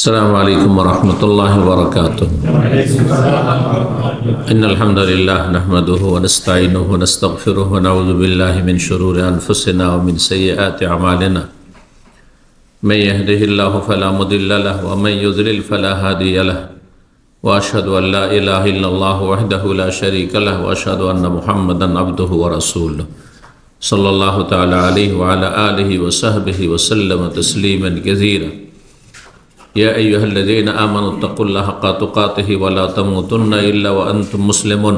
السلام عليكم ورحمة الله وبركاته. إن الحمد لله نحمده ونستعينه ونستغفره ونعوذ بالله من شرور أنفسنا ومن سيئات أعمالنا. من يهده الله فلا مضل له ومن يضلل فلا هادي له. وأشهد أن لا إله إلا الله وحده لا شريك له وأشهد أن محمدا عبده ورسوله صلى الله تعالى عليه وعلى آله وصحبه وسلم تسليما كثيرا. يا أيها الذين آمنوا اتقوا الله حق تقاته ولا تموتن إلا وأنتم مسلمون.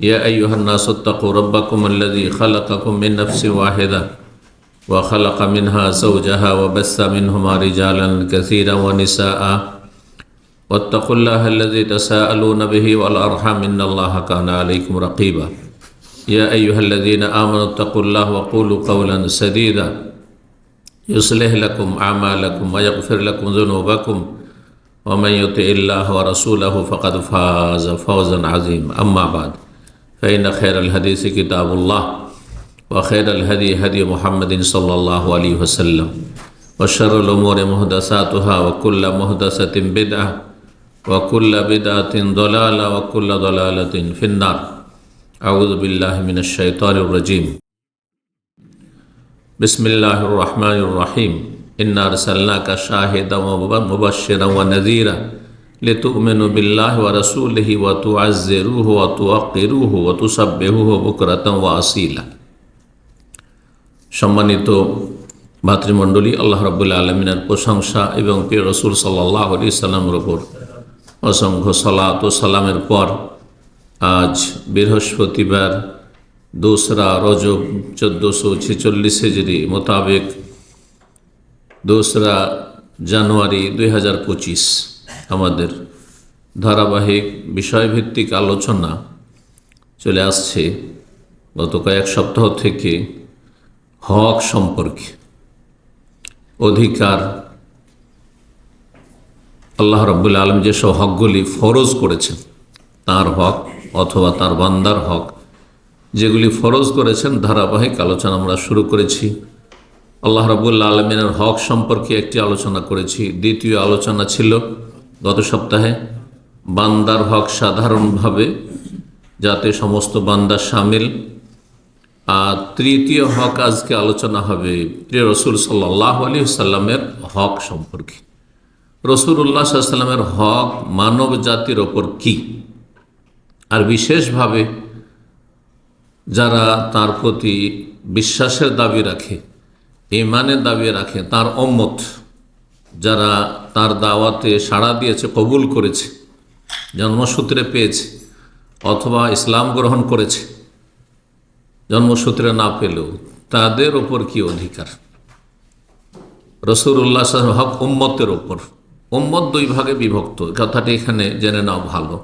يا أيها الناس اتقوا ربكم الذي خلقكم من نفس واحدة وخلق منها زوجها وبث منهما رجالا كثيرا ونساء واتقوا الله الذي تساءلون به والأرحام إن الله كان عليكم رقيبا. يا أيها الذين آمنوا اتقوا الله وقولوا قولا سديدا يصلح لكم أعمالكم ويغفر لكم ذنوبكم ومن يطع الله ورسوله فقد فاز فوزا عظيما. أما بعد فإن خير الحديث كتاب الله وخير الهدي هدي محمد صلى الله عليه وسلم وشر الأمور محدثاتها وكل محدثة بدعة وكل بدعة ضلالة وكل ضلالة في النار. أعوذ بالله من الشيطان الرجيم. بسم الله الرحمن الرحيم. إنا أرسلناك شاهدا ومبشرا ونذيرا لتؤمنوا بالله ورسوله وتعزروه وتوقروه وتسبحوه بكرة وأصيلا. সম্মানিত ভাতৃমণ্ডলী, আল্লাহ রাব্বুল আলামিনের প্রশংসা এবং প্রিয় রাসূল সাল্লাল্লাহু আলাইহি সাল্লামের উপর অসংখ্য সালাত ও সালামের পর আজ বৃহস্পতিবার 2 রজব 1446 হিজরি মোতাবেক 2 জানুয়ারি 2025 আমাদের ধারাবাহিক বিষয়ভিত্তিক আলোচনা চলে আসছে গত কয়েক সপ্তাহ থেকে হক সম্পর্কে। অধিকার, আল্লাহ রাব্বুল আলামিন যেসব হকগুলি ফরজ করেছেন তার হক অথবা তার বান্দার হক যেগুলি ফরজ করেছেন, ধারাবাহিক আলোচনা আমরা শুরু করেছি। আল্লাহ রাব্বুল আলামিনের হক সম্পর্কে একটি আলোচনা করেছি। দ্বিতীয় আলোচনা ছিল গত সপ্তাহে বান্দার হক সাধারণভাবে, যাতে সমস্ত বান্দা শামিল। আর তৃতীয় হক আজকে আলোচনা হবে প্রিয় রাসূল সাল্লাল্লাহু আলাইহি সাল্লামের হক সম্পর্কে। রাসূলুল্লাহ সাল্লাল্লাহু আলাইহি সাল্লামের হক মানব জাতির ওপর কি, আর বিশেষভাবে যারা তার প্রতি বিশ্বাসের দাবি রাখে, ঈমানের দাবি রাখে, তার উম্মত যারা তার দাওয়াতে সাড়া দিয়েছে, কবুল করেছে, জন্মসূত্রে পেয়েছে অথবা ইসলাম গ্রহণ করেছে, জন্মসূত্রে না পেলেও তাদের ওপর কি অধিকার। রাসূলুল্লাহ সাল্লাল্লাহু আলাইহি ওয়াসাল্লাম হক উম্মতের ওপর। উম্মত 2 ভাগে বিভক্ত, কথাটি এখানে জেনে নাও ভালো।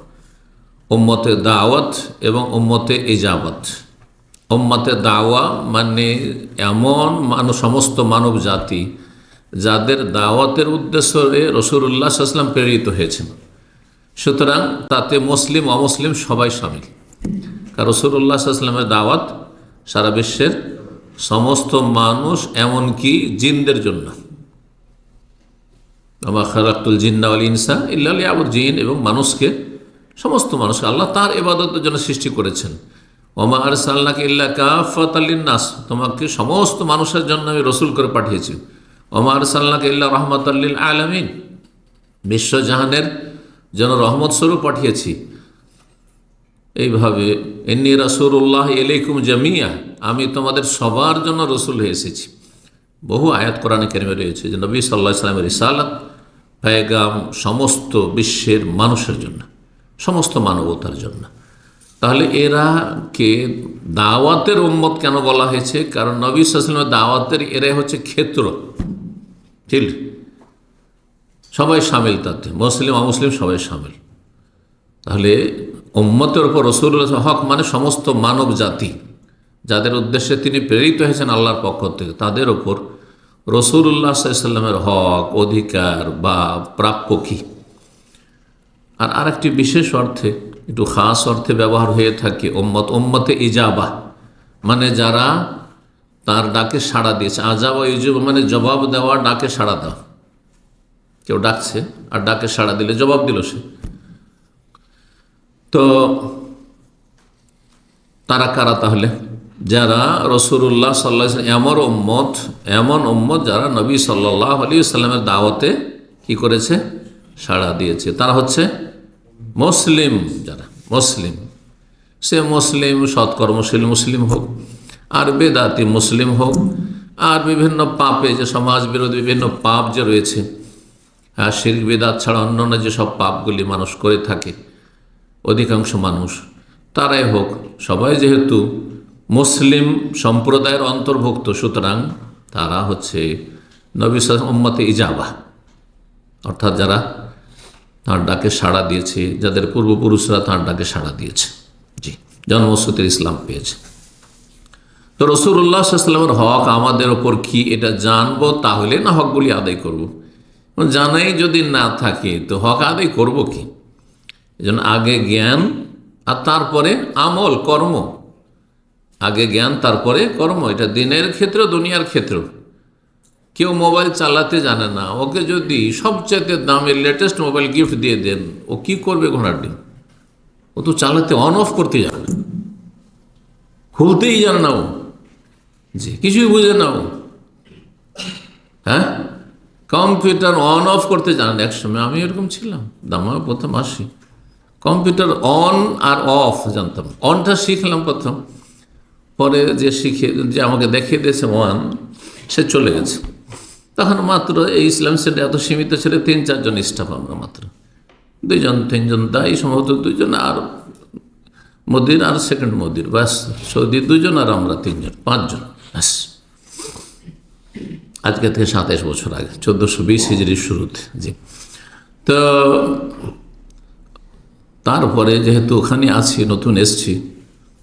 উম্মতে দাওয়াত এবং উম্মতে ইজাবত। উম্মতে দাওয়া মানে এমন সমস্ত মানব জাতি যাদের দাওয়াতের উদ্দেশ্যে রাসূলুল্লাহ সাল্লাল্লাহু আলাইহি ওয়াসাল্লাম প্রেরিত হয়েছেন। সুতরাং তাতে মুসলিম অমুসলিম সবাই শামিল, কারণ রাসূলুল্লাহ সাল্লাল্লাহু আলাইহি ওয়াসাল্লামের দাওয়াত সারা বিশ্বের সমস্ত মানুষ, এমনকি জিনদের জন্য। ওয়া খালাকতুল জিন্না ওয়াল ইনসা ইল্লা লিয়াবুদুন। জিন এবং মানুষকে, সমস্ত মানুষকে আল্লাহ তার ইবাদতের জন্য সৃষ্টি করেছেন। ওমা আরসালনাকা ইল্লা কাফাতাল লিন্নাস, তোমাকে সমস্ত মানুষের জন্য আমি রসুল করে পাঠিয়েছি। ওমা আরসালনাকা ইল্লা রাহমাতাল লিল আলামিন, বিশ্বজাহানের জন্য রহমত স্বরূপ পাঠিয়েছি। এইভাবে ইন্নী রাসূলুল্লাহ ইলাইকুম জামিয়া, আমি তোমাদের সবার জন্য রসুল হয়ে এসেছি। বহু আয়াত কোরআনে কারিমে রয়েছে যে নবী সাল্লাল্লাহু আলাইহি ওয়াসাল্লামের রিসালাত, পেগাম সমস্ত বিশ্বের মানুষের জন্য, সমস্ত মানবতার জন্য। তাহলে এরা কে দাওয়াতের উম্মত কেন বলা হয়েছে? কারণ নবী সাল্লাল্লাহু আলাইহি ওয়াসাল্লামের দাওয়াতের এরাই হচ্ছে ক্ষেত্র, ঠিক? সবাই শামিল, তাতে মুসলিম অমুসলিম সবাই শামিল। তাহলে উম্মতের উপর রাসূলুল্লাহ হক মানে সমস্ত মানব জাতি যাদের উদ্দেশ্যে তিনি প্রেরিত হয়েছেন আল্লাহর পক্ষ থেকে, তাদের ওপর রাসূলুল্লাহ সাল্লাল্লাহু আলাইহি ওয়াসাল্লামের হক, অধিকার বা প্রাপ্য কী। আর আরেকটি বিশেষ অর্থে, একটু খাস অর্থে ব্যবহার হয়ে থাকে উম্মত। উম্মতে ইজাবা মানে যারা তার ডাকে সাড়া দিয়েছে। আজাবা ইউজিব মানে জবাব দেওয়া, ডাকে সাড়া দেওয়া। কেউ ডাকছে আর ডাকে সাড়া দিলে জবাব দিল সে। তো তারা কারা তাহলে? যারা রাসূলুল্লাহ সাল্লাল্লাহু আলাইহি ওয়াসাল্লাম এমন উম্মত যারা নবী সাল্লাল্লাহু আলাইহি ওয়াসাল্লামের দাওয়াতে কি করেছে? সাড়া দিয়েছে। তারা হচ্ছে মুসলিম। যারা মুসলিম, সে মুসলিম সৎকর্মশীল মুসলিম হোক, আর বেদাতি মুসলিম হোক, আর বিভিন্ন পাপে যে সমাজ বিরোধী বিভিন্ন পাপ যে রয়েছে, আর শিরক বিদআত ছাড়া অন্যান্য যেসব পাপগুলি মানুষ করে থাকে অধিকাংশ মানুষ, তারাই হোক, সবাই যেহেতু মুসলিম সম্প্রদায়ের অন্তর্ভুক্ত, সুতরাং তারা হচ্ছে নবী সাল্লাল্লাহু আলাইহি ওয়াসাল্লাম উম্মতে ইজাবা, অর্থাৎ যারা তাঁর ডাকে সাড়া দিয়েছে, যাদের পূর্বপুরুষরা তাঁর ডাকে সাড়া দিয়েছে, জি, জন্মসূত্রে ইসলাম পেয়েছে। তো রাসূলুল্লাহ সাল্লাল্লাহু আলাইহি ওয়াসাল্লামের হক আমাদের ওপর কি, এটা জানবো, তাহলে না হকগুলি আদায় করব। জানাই যদি না থাকে তো হক আদায় করব কি? এজন্য আগে জ্ঞান আর তারপরে আমল কর্ম। আগে জ্ঞান তারপরে কর্ম, এটা দিনের ক্ষেত্রে দুনিয়ার ক্ষেত্রেও। কেউ মোবাইল চালাতে জানে না, ওকে যদি সবচেয়ে দামি লেটেস্ট মোবাইল গিফট দিয়ে দেন, ও কি করবে ঘোড়ার ডিম? ও তো চালাতে অন অফ করতে জানে না, খুলতেই জানে না ও, জি, কিছুই বুঝে না ও। হ্যাঁ, কম্পিউটার অন অফ করতে জানেন। একসময় আমি এরকম ছিলাম, দামা প্রথম আসি, কম্পিউটার অন আর অফ জানতাম। অনটা শিখলাম প্রথম, পরে যে আমাকে দেখিয়ে দিয়েছে ওয়ান, সে চলে গেছে। তখন মাত্র এই ইসলাম সেন্টার এত সীমিত ছিল, 3-4 জন স্টাফ, আমরা মাত্র 2-3 দায়ী, সম্ভবত 2 জন, আর মদির আর সেকেন্ড মদির, ব্যাস। সৌদি 2 জন আর আমরা 3 জন, 5 জন, ব্যাস। আজকে থেকে 27 বছর আগে, 1420 হিজরির শুরুতে, জি। তো তারপরে যেহেতু ওখানে আছি, নতুন এসছি,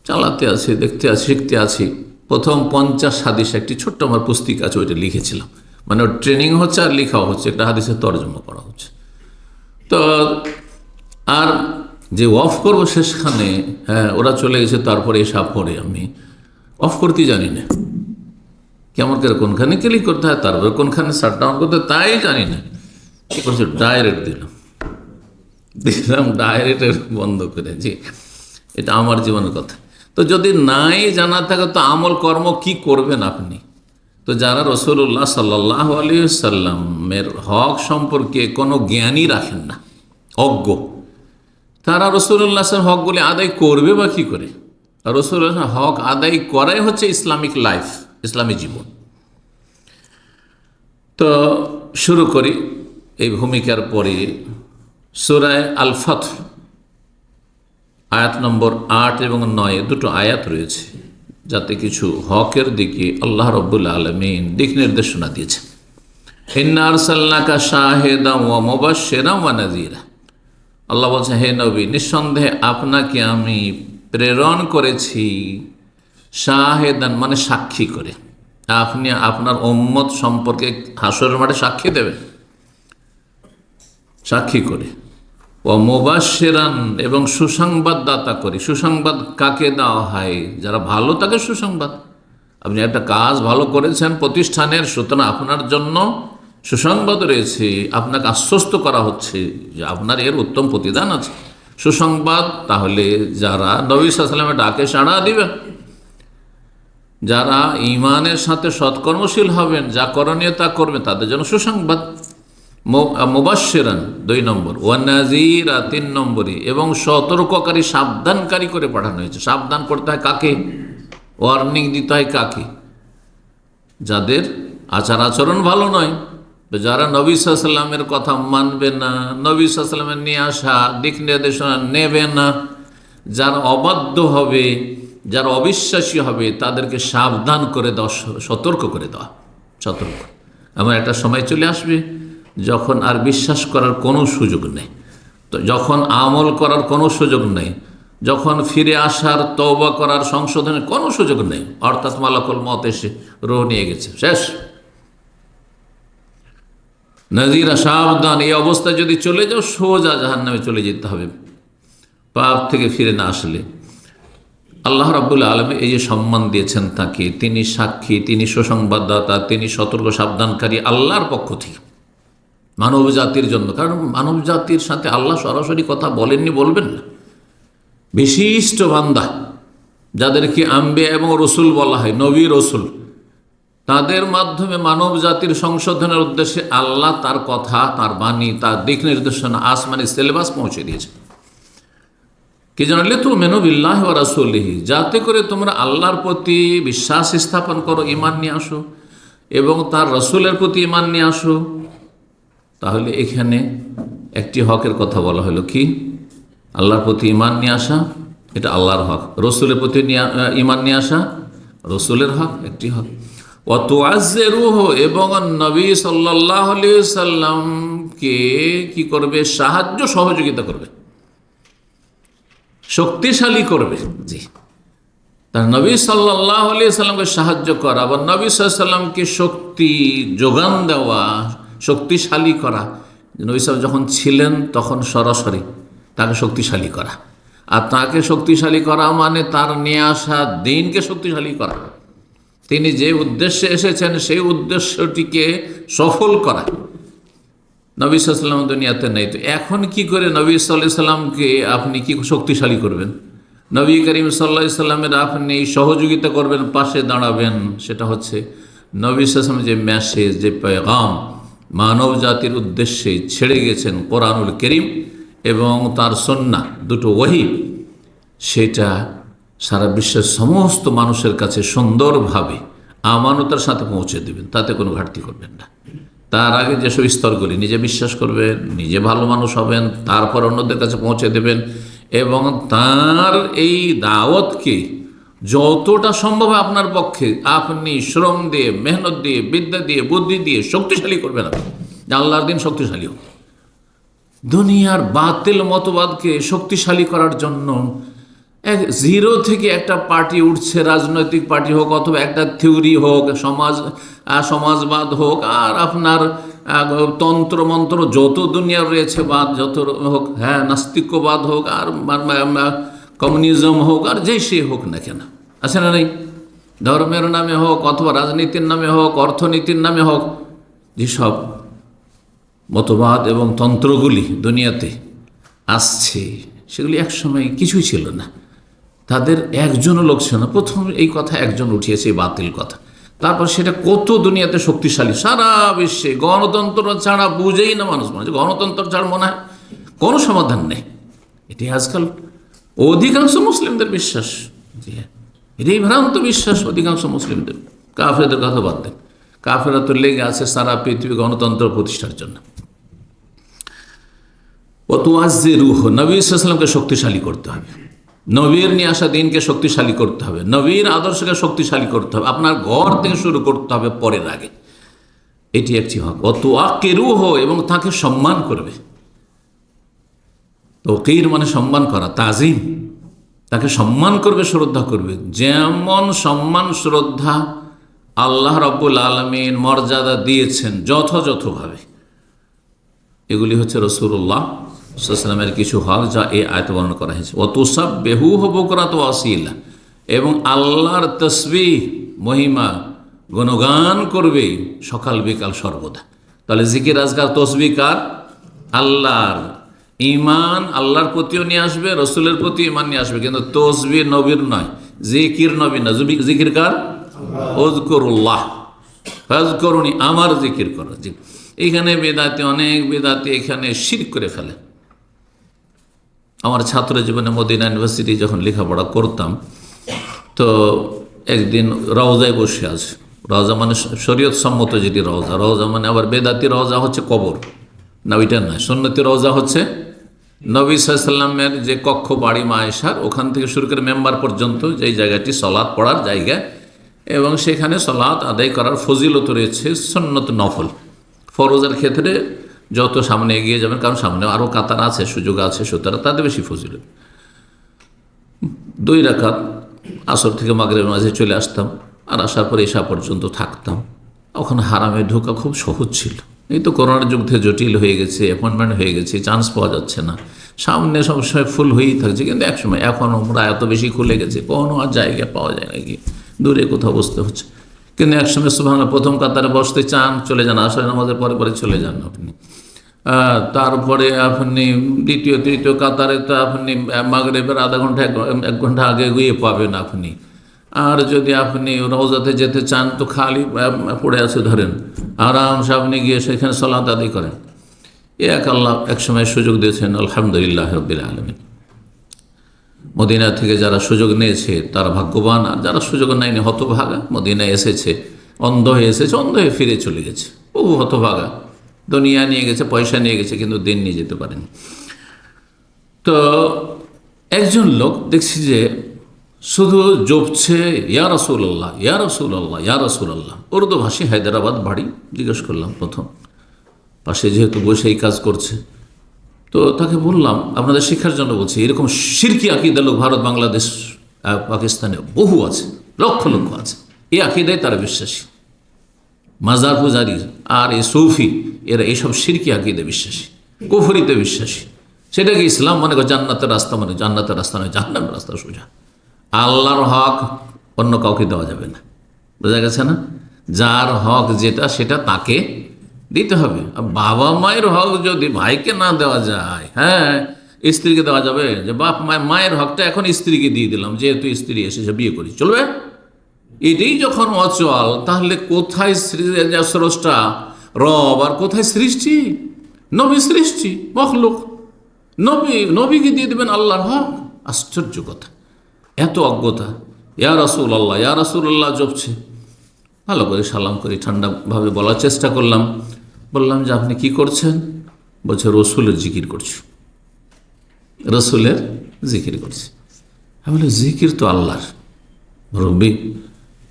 চালাতে আছি, দেখতে আছি, শিখতে আছি। প্রথম 50 হাদিস একটি ছোট্ট আমার পুস্তিকা আছে, ওইটা লিখেছিলাম। মানে ওর ট্রেনিং হচ্ছে আর লেখাও হচ্ছে, একটা হাদিসের তর্জমা করা হচ্ছে। তো আর যে অফ করবো শেষখানে, হ্যাঁ, ওরা চলে গেছে, তারপরে এসব পরে আমি অফ করতে জানি না, কেমন করে কোনখানে ক্লিক করতে হয়, তারপরে কোনখানে শাট ডাউন করতে হয়, তাই জানি না। কী করছে, ডাইরেক্ট দিলাম ডাইরেক্ট বন্ধ করে, জি। এটা আমার জীবনের কথা। তো যদি নাই জানা থাকে তো আমল কর্ম কি করবেন আপনি? তো যারা রাসূলুল্লাহ সাল্লাল্লাহু আলাইহি ওয়াসাল্লামের হক সম্পর্কে কোনো জ্ঞানই রাখেন না, অজ্ঞ, তারা রাসূলুল্লাহ সাল্লাল্লাহু হকগুলি আদায় করবে বা কী করে? আর রাসূলুল্লাহ হক আদায় করাই হচ্ছে ইসলামিক লাইফ, ইসলামী জীবন। তো শুরু করি এই ভূমিকার পরে। সূরা আল ফাতহ আয়াত নম্বর 8 এবং 9 দুটো আয়াত রয়েছে, যাতে কিছু হকের দিকে আল্লাহ রাব্বুল আলামিন দিক নির্দেশনা দিয়েছেন। ইন্না আরসালনাকা শাহিদান ওয়া মুবাশশিরান ওয়া নাযীরা। আল্লাহ বলছেন, হে নবী, নিঃসন্দেহে আপনাকে আমি প্রেরণ করেছি শাহিদান, মানে সাক্ষী করে। আপনি আপনার উম্মত সম্পর্কে হাসরের মাঠে সাক্ষী দেবেন, সাক্ষী করে। ও মুবাশশিরান, এবং সুসংবাদদাতা করি। সুসংবাদ কাকে দেওয়া হয়? যারা ভালো, তাকে সুসংবাদ। আপনি একটা কাজ ভালো করেছেন প্রতিষ্ঠানের, সুতরাং আপনার জন্য সুসংবাদ রয়েছে, আপনাকে আশ্বস্ত করা হচ্ছে যে আপনার এর উত্তম প্রতিদান আছে। সুসংবাদ তাহলে যারা নবী সাল্লাল্লাহু আলাইহি ওয়াসাল্লামের ডাকে সাড়া দিবেন, যারা ঈমানের সাথে সৎকর্মশীল হবেন, যা করণীয় তা করবেন, তাদের জন্য সুসংবাদ। মুবাশশিরান 2 নম্বর, ওয়া নাযীরা 3 নম্বরে, এবং সতর্ককারী, সাবধানকারী করে পাঠানো হয়েছে। সাবধান করতে হয় কাকে? ওয়ার্নিং দিতে হয় কাকে? যাদের আচার আচরণ ভালো নয়, যারা নবী সাল্লাল্লাহু আলাইহি ওয়াসাল্লামের কথা মানবে না, নবী সাল্লাল্লাহু আলাইহি ওয়াসাল্লামের নিয়ে আসা দিক নির্দেশনা নেবে না, যারা অবাধ্য হবে, যারা অবিশ্বাসী হবে, তাদেরকে সাবধান করে দেওয়া, সতর্ক করে দেওয়া। সতর্ক। এমন একটা সময় চলে আসবে যখন আর বিশ্বাস করার কোনো সুযোগ নেই, তো যখন আমল করার কোনো সুযোগ নেই, যখন ফিরে আসার, তওবা করার, সংশোধনের কোনো সুযোগ নেই, অর্থাৎ মালাকুল মউত এসে রূহ নিয়ে গেছে, শেষ। নাযীরা, সাবধান। এই অবস্থায় যদি চলে যাও, সোজা জাহান্নামে চলে যেতে হবে, পাপ থেকে ফিরে না আসলে। আল্লাহ রাব্বুল আলামিন এই যে সম্মান দিয়েছেন তাকে, তিনি সাক্ষী, তিনি সুসংবাদদাতা, তিনি সতর্ক সাবধানকারী, আল্লাহর পক্ষ থেকে। মানব জাতির জন্য। কারণ মানব জাতির সাথে আল্লাহ সরাসরি কথা বলেননি, বলবেন না। বিশিষ্ট বান্দা যাদেরকে আম্বিয়া এবং রসুল বলা হয়, নবী রসুল, তাদের মাধ্যমে মানব জাতির সংশোধনের উদ্দেশ্যে আল্লাহ তার কথা, তার বাণী, তার দিক নির্দেশনা, আসমানি সিলেবাস পৌঁছে দিয়েছে। কি জানলে তো মেনবিল্লাহ ওয়া রাসূলিহি, যাতে করে তোমরা আল্লাহর প্রতি বিশ্বাস স্থাপন করো, ঈমান নিয়ে আসো, এবং তার রসুলের প্রতি ঈমান নিয়ে আসো। তাহলে এখানে একটি হকের কথা বলা হলো, কি? আল্লাহর প্রতি ঈমান নিয়ে আসা, এটা আল্লাহর হক। রসুলের প্রতি ঈমান নিয়ে আসা রসুলের হক, একটি হক। ওয়া তুআজ্জিরুহু, এবং নবী সাল্লাল্লাহু আলাইহি সাল্লামকে কি করবে? সাহায্য সহযোগিতা করবে, শক্তিশালী করবে। জি, তার নবী সাল্লাল্লাহু আলাইহি সাল্লামকে সাহায্য করা, আবার নবী সাল্লাল্লাহু আলাইহি সাল্লামকে শক্তি যোগান দেওয়া, শক্তিশালী করা। নবী সাল্লাল্লাহু যখন ছিলেন তখন সরাসরি তাকে শক্তিশালী করা, আর তাকে শক্তিশালী করা মানে তার নিয়ে আসা দিনকে শক্তিশালী করা। তিনি যে উদ্দেশ্যে এসেছেন সেই উদ্দেশ্যটিকে সফল করা। নবী সাল্লাল্লাহু আলাইহি ওয়াসাল্লাম দুনিয়াতে নেই, তো এখন কি করে নবী সাল্লাল্লাহু আলাইহি সাল্লামকে আপনি কি শক্তিশালী করবেন? নবী করিম সাল্লাল্লাহু আলাইহি সাল্লামের আপনি সহযোগিতা করবেন, পাশে দাঁড়াবেন। সেটা হচ্ছে নবী সাল্লাল্লাহু আলাইহি ওয়াসাল্লাম যে মেসেজ, যে পেগাম মানব জাতির উদ্দেশ্যে ছেড়ে গেছেন, কোরআনুল কারীম এবং তার সুন্নাহ, দুটো ওহী, সেটা সারা বিশ্বের সমস্ত মানুষের কাছে সুন্দরভাবে আমানতের সাথে পৌঁছে দেবেন, তাতে কোনো ঘাটতি করবেন না। তার আগে যেসব স্তরগুলি, নিজে বিশ্বাস করবেন, নিজে ভালো মানুষ হবেন, তারপর অন্যদের কাছে পৌঁছে দেবেন, এবং তার এই দাওয়াতকে যতটা সম্ভব আপনার পক্ষে আপনি শ্রম দিয়ে, মেহনত দিয়ে, বিদ্যা দিয়ে, বুদ্ধি দিয়ে শক্তিশালী করবেন। আপনি আল্লাহর দিন শক্তিশালী হোক। দুনিয়ার বাতিল মতবাদকে শক্তিশালী করার জন্য জিরো থেকে একটা পার্টি উঠছে, রাজনৈতিক পার্টি হোক অথবা একটা থিওরি হোক, সমাজবাদ হোক, আর আপনার তন্ত্রমন্ত্র যত দুনিয়ার রয়েছে বাদ যত হোক, হ্যাঁ, নাস্তিক্যবাদ হোক, আর কমিউনিজম হোক, আর যেই সে হোক না কেন, আছে না নেই? ধর্মের নামে হোক অথবা রাজনীতির নামে হোক, অর্থনীতির নামে হোক, যেসব মতবাদ এবং তন্ত্রগুলি দুনিয়াতে আসছে, সেগুলি একসময় কিছুই ছিল না, তাদের একজনও লোক ছিল না। প্রথম এই কথা একজন উঠিয়েছে, এই বাতিল কথা। তারপর সেটা কত দুনিয়াতে শক্তিশালী, সারা বিশ্বে। গণতন্ত্র ছাড়া বুঝেই না মানুষ, মনে হয় গণতন্ত্র ছাড়া মনে হয় কোনো সমাধান নেই। এটি আজকাল অধিকাংশ মুসলিমদের বিশ্বাস। জি হ্যাঁ, এটাই ভ্রান্ত বিশ্বাস অধিকাংশ মুসলিমদের। কাফেরদের কথা বাদ দেন, কাফেররা তো লেগে আছে সারা পৃথিবী গণতন্ত্র প্রতিষ্ঠার জন্য। ও তুআজ্জিরুহু, নবী সাল্লাল্লাহু আলাইহি ওয়াসাল্লামকে শক্তিশালী করতে হবে, নবীর নিয়ে আসা দিনকে শক্তিশালী করতে হবে, নবীর আদর্শকে শক্তিশালী করতে হবে। আপনার ঘর থেকে শুরু করতে হবে, পরের আগে। এটি একটি হক। ও তুআক্কিরুহু, এবং তাকে সম্মান করবে। তাওকীর মানে সম্মান করা, তাজিম, তাকে সম্মান করবে, শ্রদ্ধা করবে। যেমন সম্মান শ্রদ্ধা আল্লাহ রাব্বুল আলামিন মর্যাদা দিয়েছেন যথাযথভাবে, এগুলি হচ্ছে রাসূলুল্লাহ সাল্লাল্লাহু আলাইহি ওয়াসাল্লামের কিছু হক, যা এই আয়াতে বর্ণনা করা হয়েছে। ওয়া তুসাব্বিহুহু বুকরাতান ওয়া আসীলা, এবং আল্লাহর তাসবিহ, মহিমা, গুণগান করবে সকাল বিকাল সর্বদা। তাহলে জিকির, আজকার, তসবিহ কার? আল্লাহর। ঈমান আল্লাহর প্রতিও নিয়ে আসবে, রসুলের প্রতি ঈমান নিয়ে আসবে, কিন্তু তসবিহ নবীর নয়, জিকির নবীর না। জিকির কার? উযকুরুল্লাহ ফাযকুরুনি, আমার জিকির করো। জি, এইখানে বেদাতি, অনেক বেদাতি এখানে শিরক করে ফেলে। আমার ছাত্র জীবনে মদিনা ইউনিভার্সিটি যখন লেখাপড়া করতাম, তো একদিন রওজায় বসে আছে। রওজা মানে শরীয়ত সম্মত যেটি রওজা, রওজা মানে আবার বেদাতি রওজা হচ্ছে কবর, না ওইটা নয়। সুন্নতি রওজা হচ্ছে নবী সাল্লাল্লাহু আলাইহি ওয়াসাল্লামের যে কক্ষ, বাড়ি মা আয়েশার, ওখান থেকে শুরু করে মেম্বার পর্যন্ত যেই জায়গাটি সলাৎ পড়ার জায়গা, এবং সেখানে সলাৎ আদায় করার ফজিলত রয়েছে, সুন্নত নফল। ফরজের ক্ষেত্রে যত সামনে এগিয়ে যাবেন, কারণ সামনে আরও কাতার আছে, সুযোগ আছে, সুতরাং তাতে বেশি ফজিলত। 2 রাকাত আসর থেকে মাগরিবের মাঝে চলে আসতাম, আর আসার পরে এশা পর্যন্ত থাকতাম। ওখানে হারামে ঢোকা খুব সহজ ছিল। এই তো করোনার যুগ থেকে জটিল হয়ে গেছে, অ্যাপয়েন্টমেন্ট হয়ে গেছে, চান্স পাওয়া যাচ্ছে না, সামনে সবসময় ফুল হয়েই থাকছে। কিন্তু একসময়, এখন আমরা এত বেশি খুলে গেছে, কোনো আর জায়গা পাওয়া যায় নাকি, দূরে কোথাও বসতে হচ্ছে। কিন্তু একসময় সুবহানাল্লাহ, প্রথম কাতারে বসতে চান, চলে যান, আসর নামাজের পরে পরে চলে যান আপনি। তারপরে আপনি দ্বিতীয় তৃতীয় কাতারে তো আপনি মাগরিবের আধা ঘন্টা 1 ঘন্টা আগে গিয়ে পাবেন আপনি। আর যদি আপনি রওজাতে যেতে চান তো খালি পড়ে আছে ধরেন, আরামসে আপনি গিয়ে সেখানে সালাত আদায় করেন। এক আল্লাহ এক সময় সুযোগ দিয়েছেন, আলহামদুলিল্লাহ রাব্বিল আলামিন। মদিনা থেকে যারা সুযোগ নিয়েছে তারা ভাগ্যবান, আর যারা সুযোগ নেয়নি হতভাগা। মদিনায় এসেছে, অন্ধ হয়ে এসেছে, অন্ধ হয়ে ফিরে চলে গেছে। বহু হতভাগা, দুনিয়া নিয়ে গেছে, পয়সা নিয়ে গেছে, কিন্তু দিন নিয়ে যেতে পারেনি। তো একজন লোক দেখছি যে শুধু জপছে ইয়া রাসূলুল্লাহ, ইয়া রাসূলুল্লাহ, ইয়া রাসূলুল্লাহ। উর্দু ভাষী, হায়দ্রাবাদ বাড়ি। জিজ্ঞেস করলাম প্রথম, পাশে যেহেতু বসে এই কাজ করছে, তো তাকে বললাম আপনাদের শিক্ষার জন্য বলছি, এরকম শিরকি আকিদা লোক ভারত, বাংলাদেশ, পাকিস্তানে বহু আছে, লক্ষ লক্ষ আছে। এই আকিদায় তারা বিশ্বাসী। মাজার পূজারি আর এই সৌফি এরা এইসব শিরকি আকিদে বিশ্বাসী, কুফরিতে বিশ্বাসী। সেটাকে ইসলাম মনে করে জান্নাতের রাস্তা, মানে জান্নাতের রাস্তা নয়, জাহান্নামের রাস্তা সোজা। আল্লাহর হক অন্য কাউকে দেওয়া যাবে না, বোঝা গেছে না? যার হক যেটা সেটা তাকে দিতে হবে। বাবা মায়ের হক যদি ভাইকে না দেওয়া যায়, হ্যাঁ স্ত্রীকে দেওয়া যাবে? যে বাপ মায়ের হকটা এখন স্ত্রীকে দিয়ে দিলাম, যেহেতু স্ত্রী এসেছে বিয়ে করি, চলবে? এটাই যখন অচল, তাহলে কোথায় স্রষ্টা রব আর কোথায় সৃষ্টি? নবী সৃষ্টি, মখলুক। নবীকে দিয়ে দেবেন আল্লাহর হক? আশ্চর্য কথা, এত অজ্ঞতা। ইয়া রাসূলুল্লাহ, ইয়া রাসূলুল্লাহ জপছে। ভালো করে সালাম করে ঠান্ডাভাবে বলার চেষ্টা করলাম। বললাম যে আপনি কি করছেন? বলছে রসুলের জিকির করছি। রসুলের জিকির করছি। আমি বলি জিকির তো আল্লাহর রব্বি।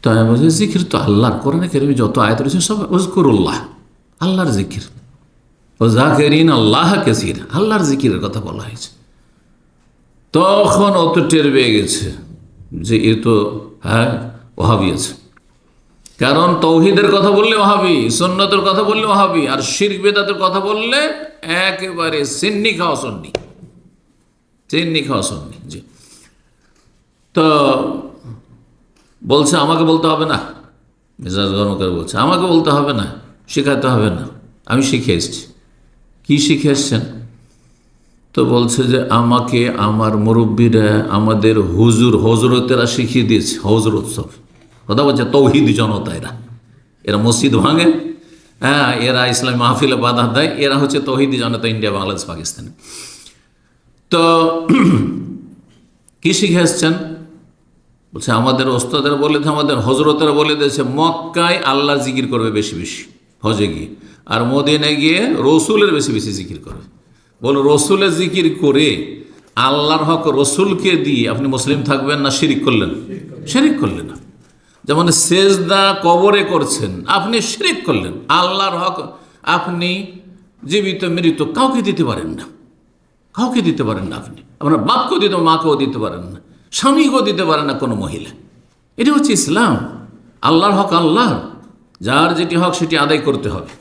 তো আমি বলছি জিকির তো আল্লাহর, কোরআনে কারিমে যত আয়াত রয়েছে সব উযকুরুল্লাহ, আল্লাহর জিকির। ও যাকিরিন আল্লাহ কাসীরা, আল্লাহর জিকিরের কথা বলা হয়েছে। তখন অত টের পেয়ে গেছে যে এ তো হ্যাঁ ওহাবি আছে। কারণ তৌহিদের কথা বললে ওহাবি, সুন্নতের কথা বললে ওহাবি, আর শিরক বিদআতের কথা বললে একেবারে সিন্নি খাওয়া সুন্নি, সিন্নি খাওয়া সুন্নি। জি। তো বলছে আমাকে বলতে হবে না, মেজাজ গরম করে বলছে আমাকে বলতে হবে না, শেখাতে হবে না, আমি শিখে এসেছি। কি শিখে এসছেন? তো বলছে যে আমাকে আমার মুরব্বীরা, আমাদের হুজুর হজরতেরা শিখিয়ে দিয়েছে। হজরত সব কথা বলছে তৌহিদি জনতা, এরা মসজিদ ভাঙে, হ্যাঁ এরা ইসলামী মাহফিলে বাধা দেয়, এরা হচ্ছে তৌহিদি জনতা ইন্ডিয়া, বাংলাদেশ, পাকিস্তানে। তো কি শিখে এসছেন? বলছে আমাদের ওস্তাদেরা বলেছে, আমাদের হজরতেরা বলে দিয়েছে মক্কায় আল্লাহ জিকির করবে বেশি বেশি হজে গিয়ে, আর মদিনায় গিয়ে রসুলের বেশি বেশি জিকির করবে। বলো রসুলের জিকির করে আল্লাহর হক রসুলকে দিয়ে আপনি মুসলিম থাকবেন না শিরিক করলেন? শিরিক করলেন না। যেমন সেজদা কবরে করছেন, আপনি শিরিক করলেন। আল্লাহর হক আপনি জীবিত মৃত কাউকে দিতে পারেন না, কাউকে দিতে পারেন না। আপনি আপনার বাপকেও দিতে, মাকেও দিতে পারেন না, স্বামীকেও দিতে পারেন না কোনো মহিলা। এটা হচ্ছে ইসলাম। আল্লাহর হক আল্লাহর, যার যেটি হক সেটি আদায় করতে হবে।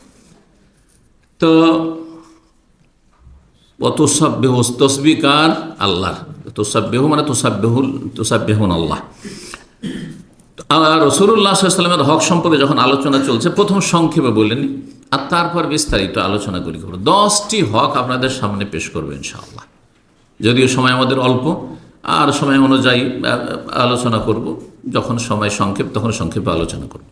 তো অতসাব্বেহ তসবিকার আল্লাহর, তোসাব্বেহ মানে তোসাব্বেহুন আল্লাহ। আর রাসূলুল্লাহ সাল্লাল্লাহু আলাইহি ওয়াসাল্লামের হক সম্পর্কে যখন আলোচনা চলছে, প্রথম সংক্ষেপে বলেনি, আর তারপর বিস্তারিত আলোচনা করি। 10টি হক আপনাদের সামনে পেশ করবো ইনশাআল্লাহ। যদিও সময় আমাদের অল্প, আর সময় অনুযায়ী আলোচনা করব। যখন সময় সংক্ষেপ তখন সংক্ষেপে আলোচনা করব।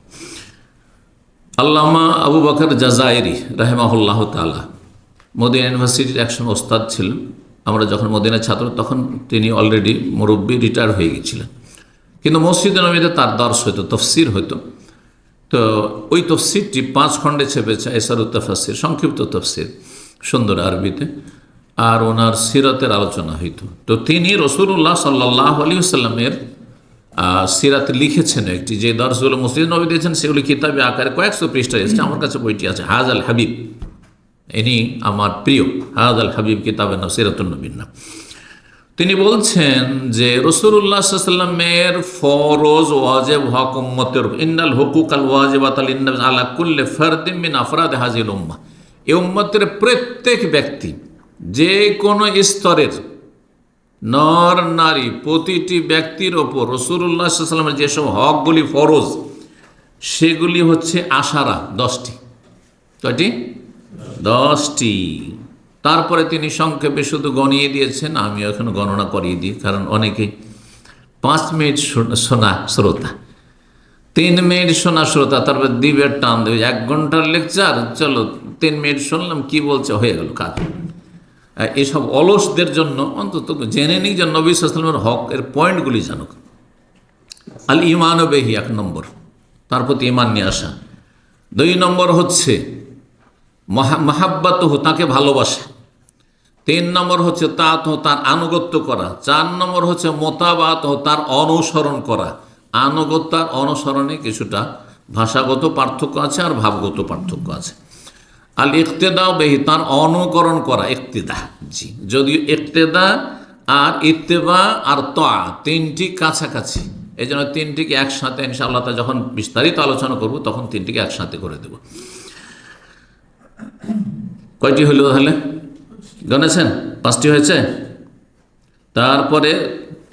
আল্লামা আবু বকর জাজাইরি রাহিমাহুল্লাহ তাআলা মদিনা ইউনিভার্সিটির একসময় ওস্তাদ ছিলেন। আমরা যখন মদিনার ছাত্র তখন তিনি অলরেডি মুরব্বী, রিটায়ার হয়ে গেছিলেন। কিন্তু মসজিদে নববীতে তার দর্শ হইতো, তফসির হইতো। তো ওই তফসিরটি 5 খণ্ডে ছেপেছে, এসারুত তাফসির, সংক্ষিপ্ত তফসির, সুন্দর আরবিতে। আর ওনার সিরাতের আলোচনা হইত। তো তিনি রাসূলুল্লাহ সাল্লাল্লাহু আলাইহি ওয়াসাল্লামের সিরাত লিখেছেন একটি, যে দর্শগুলো মসজিদ নবী দিয়েছেন সেগুলি কিতাবে আকারে কয়েকশো পৃষ্ঠা এসেছে। আমার কাছে বইটি আছে, হাজাল হাবিব, ইনি আমার প্রিয়, হাজাল হাবিব কিতাবের নাম সিরাতুন নবীর নাম। তিনি বলছেন যে রাসূলুল্লাহ সাল্লাল্লাহু আলাইহি ওয়াসাল্লামের ফরজ ওয়াজিব হক উম্মতের, ইন্নাল হুকুকাল ওয়াজিবাত আলা কুল্লি ফারদিন মিন আফরাদ হাযিল উম্মাহ, এই উম্মতের প্রত্যেক ব্যক্তি, যে কোনো স্তরের নর নারী, প্রতিটি ব্যক্তির ওপর রাসূলুল্লাহ সাল্লাল্লাহু আলাইহি ওয়াসাল্লামের যেসব হকগুলি ফরজ, সেগুলি হচ্ছে আশারা, 10টি। কয়টি? 10টি। তারপরে তিনি সংক্ষেপে শুধু গণিয়ে দিয়েছেন, আমি এখন গণনা করিয়ে দিই, কারণ অনেকে 5 মিনিট শোনা শ্রোতা, 3 মিনিট শোনা শ্রোতা, তারপর দিবের টান দেবে 1 ঘন্টার লেকচার, চলো 3 মিনিট শুনলাম কি বলছে, হয়ে গেল কাজ। এসব অলসদের জন্য অন্তত জেনে নিই যে নবী সাল্লাল্লাহু আলাইহি ওয়াসাল্লামের হক এর পয়েন্টগুলি জানুক। আল ইমান বেহি 1 নম্বর, তার প্রতি ইমান নিয়ে আসা। 2 নম্বর হচ্ছে মাহাব্বাতহু, তাকে ভালোবাসা। 3 নম্বর হচ্ছে তার আনুগত্য করা। 4 নম্বর হচ্ছে মোতাবাতহু, তার অনুসরণ করা। আনুগত্য আর অনুসরণে কিছুটা ভাষাগত পার্থক্য আছে আর ভাবগত পার্থক্য আছে। আল ইক্তেদা বেহি, তার অনুকরণ করা, ইক্তেদা। জি, যদিও ইক্তেদা আর ইত্তেবা আর তা 3টি কাছাকাছি, এই জন্য 3টিকে একসাথে ইনশাআল্লাহ যখন বিস্তারিত আলোচনা করব তখন 3টিকে একসাথে করে দেব। কয়টি হইল তাহলে? গণেছেন? 5টি হয়েছে। তারপরে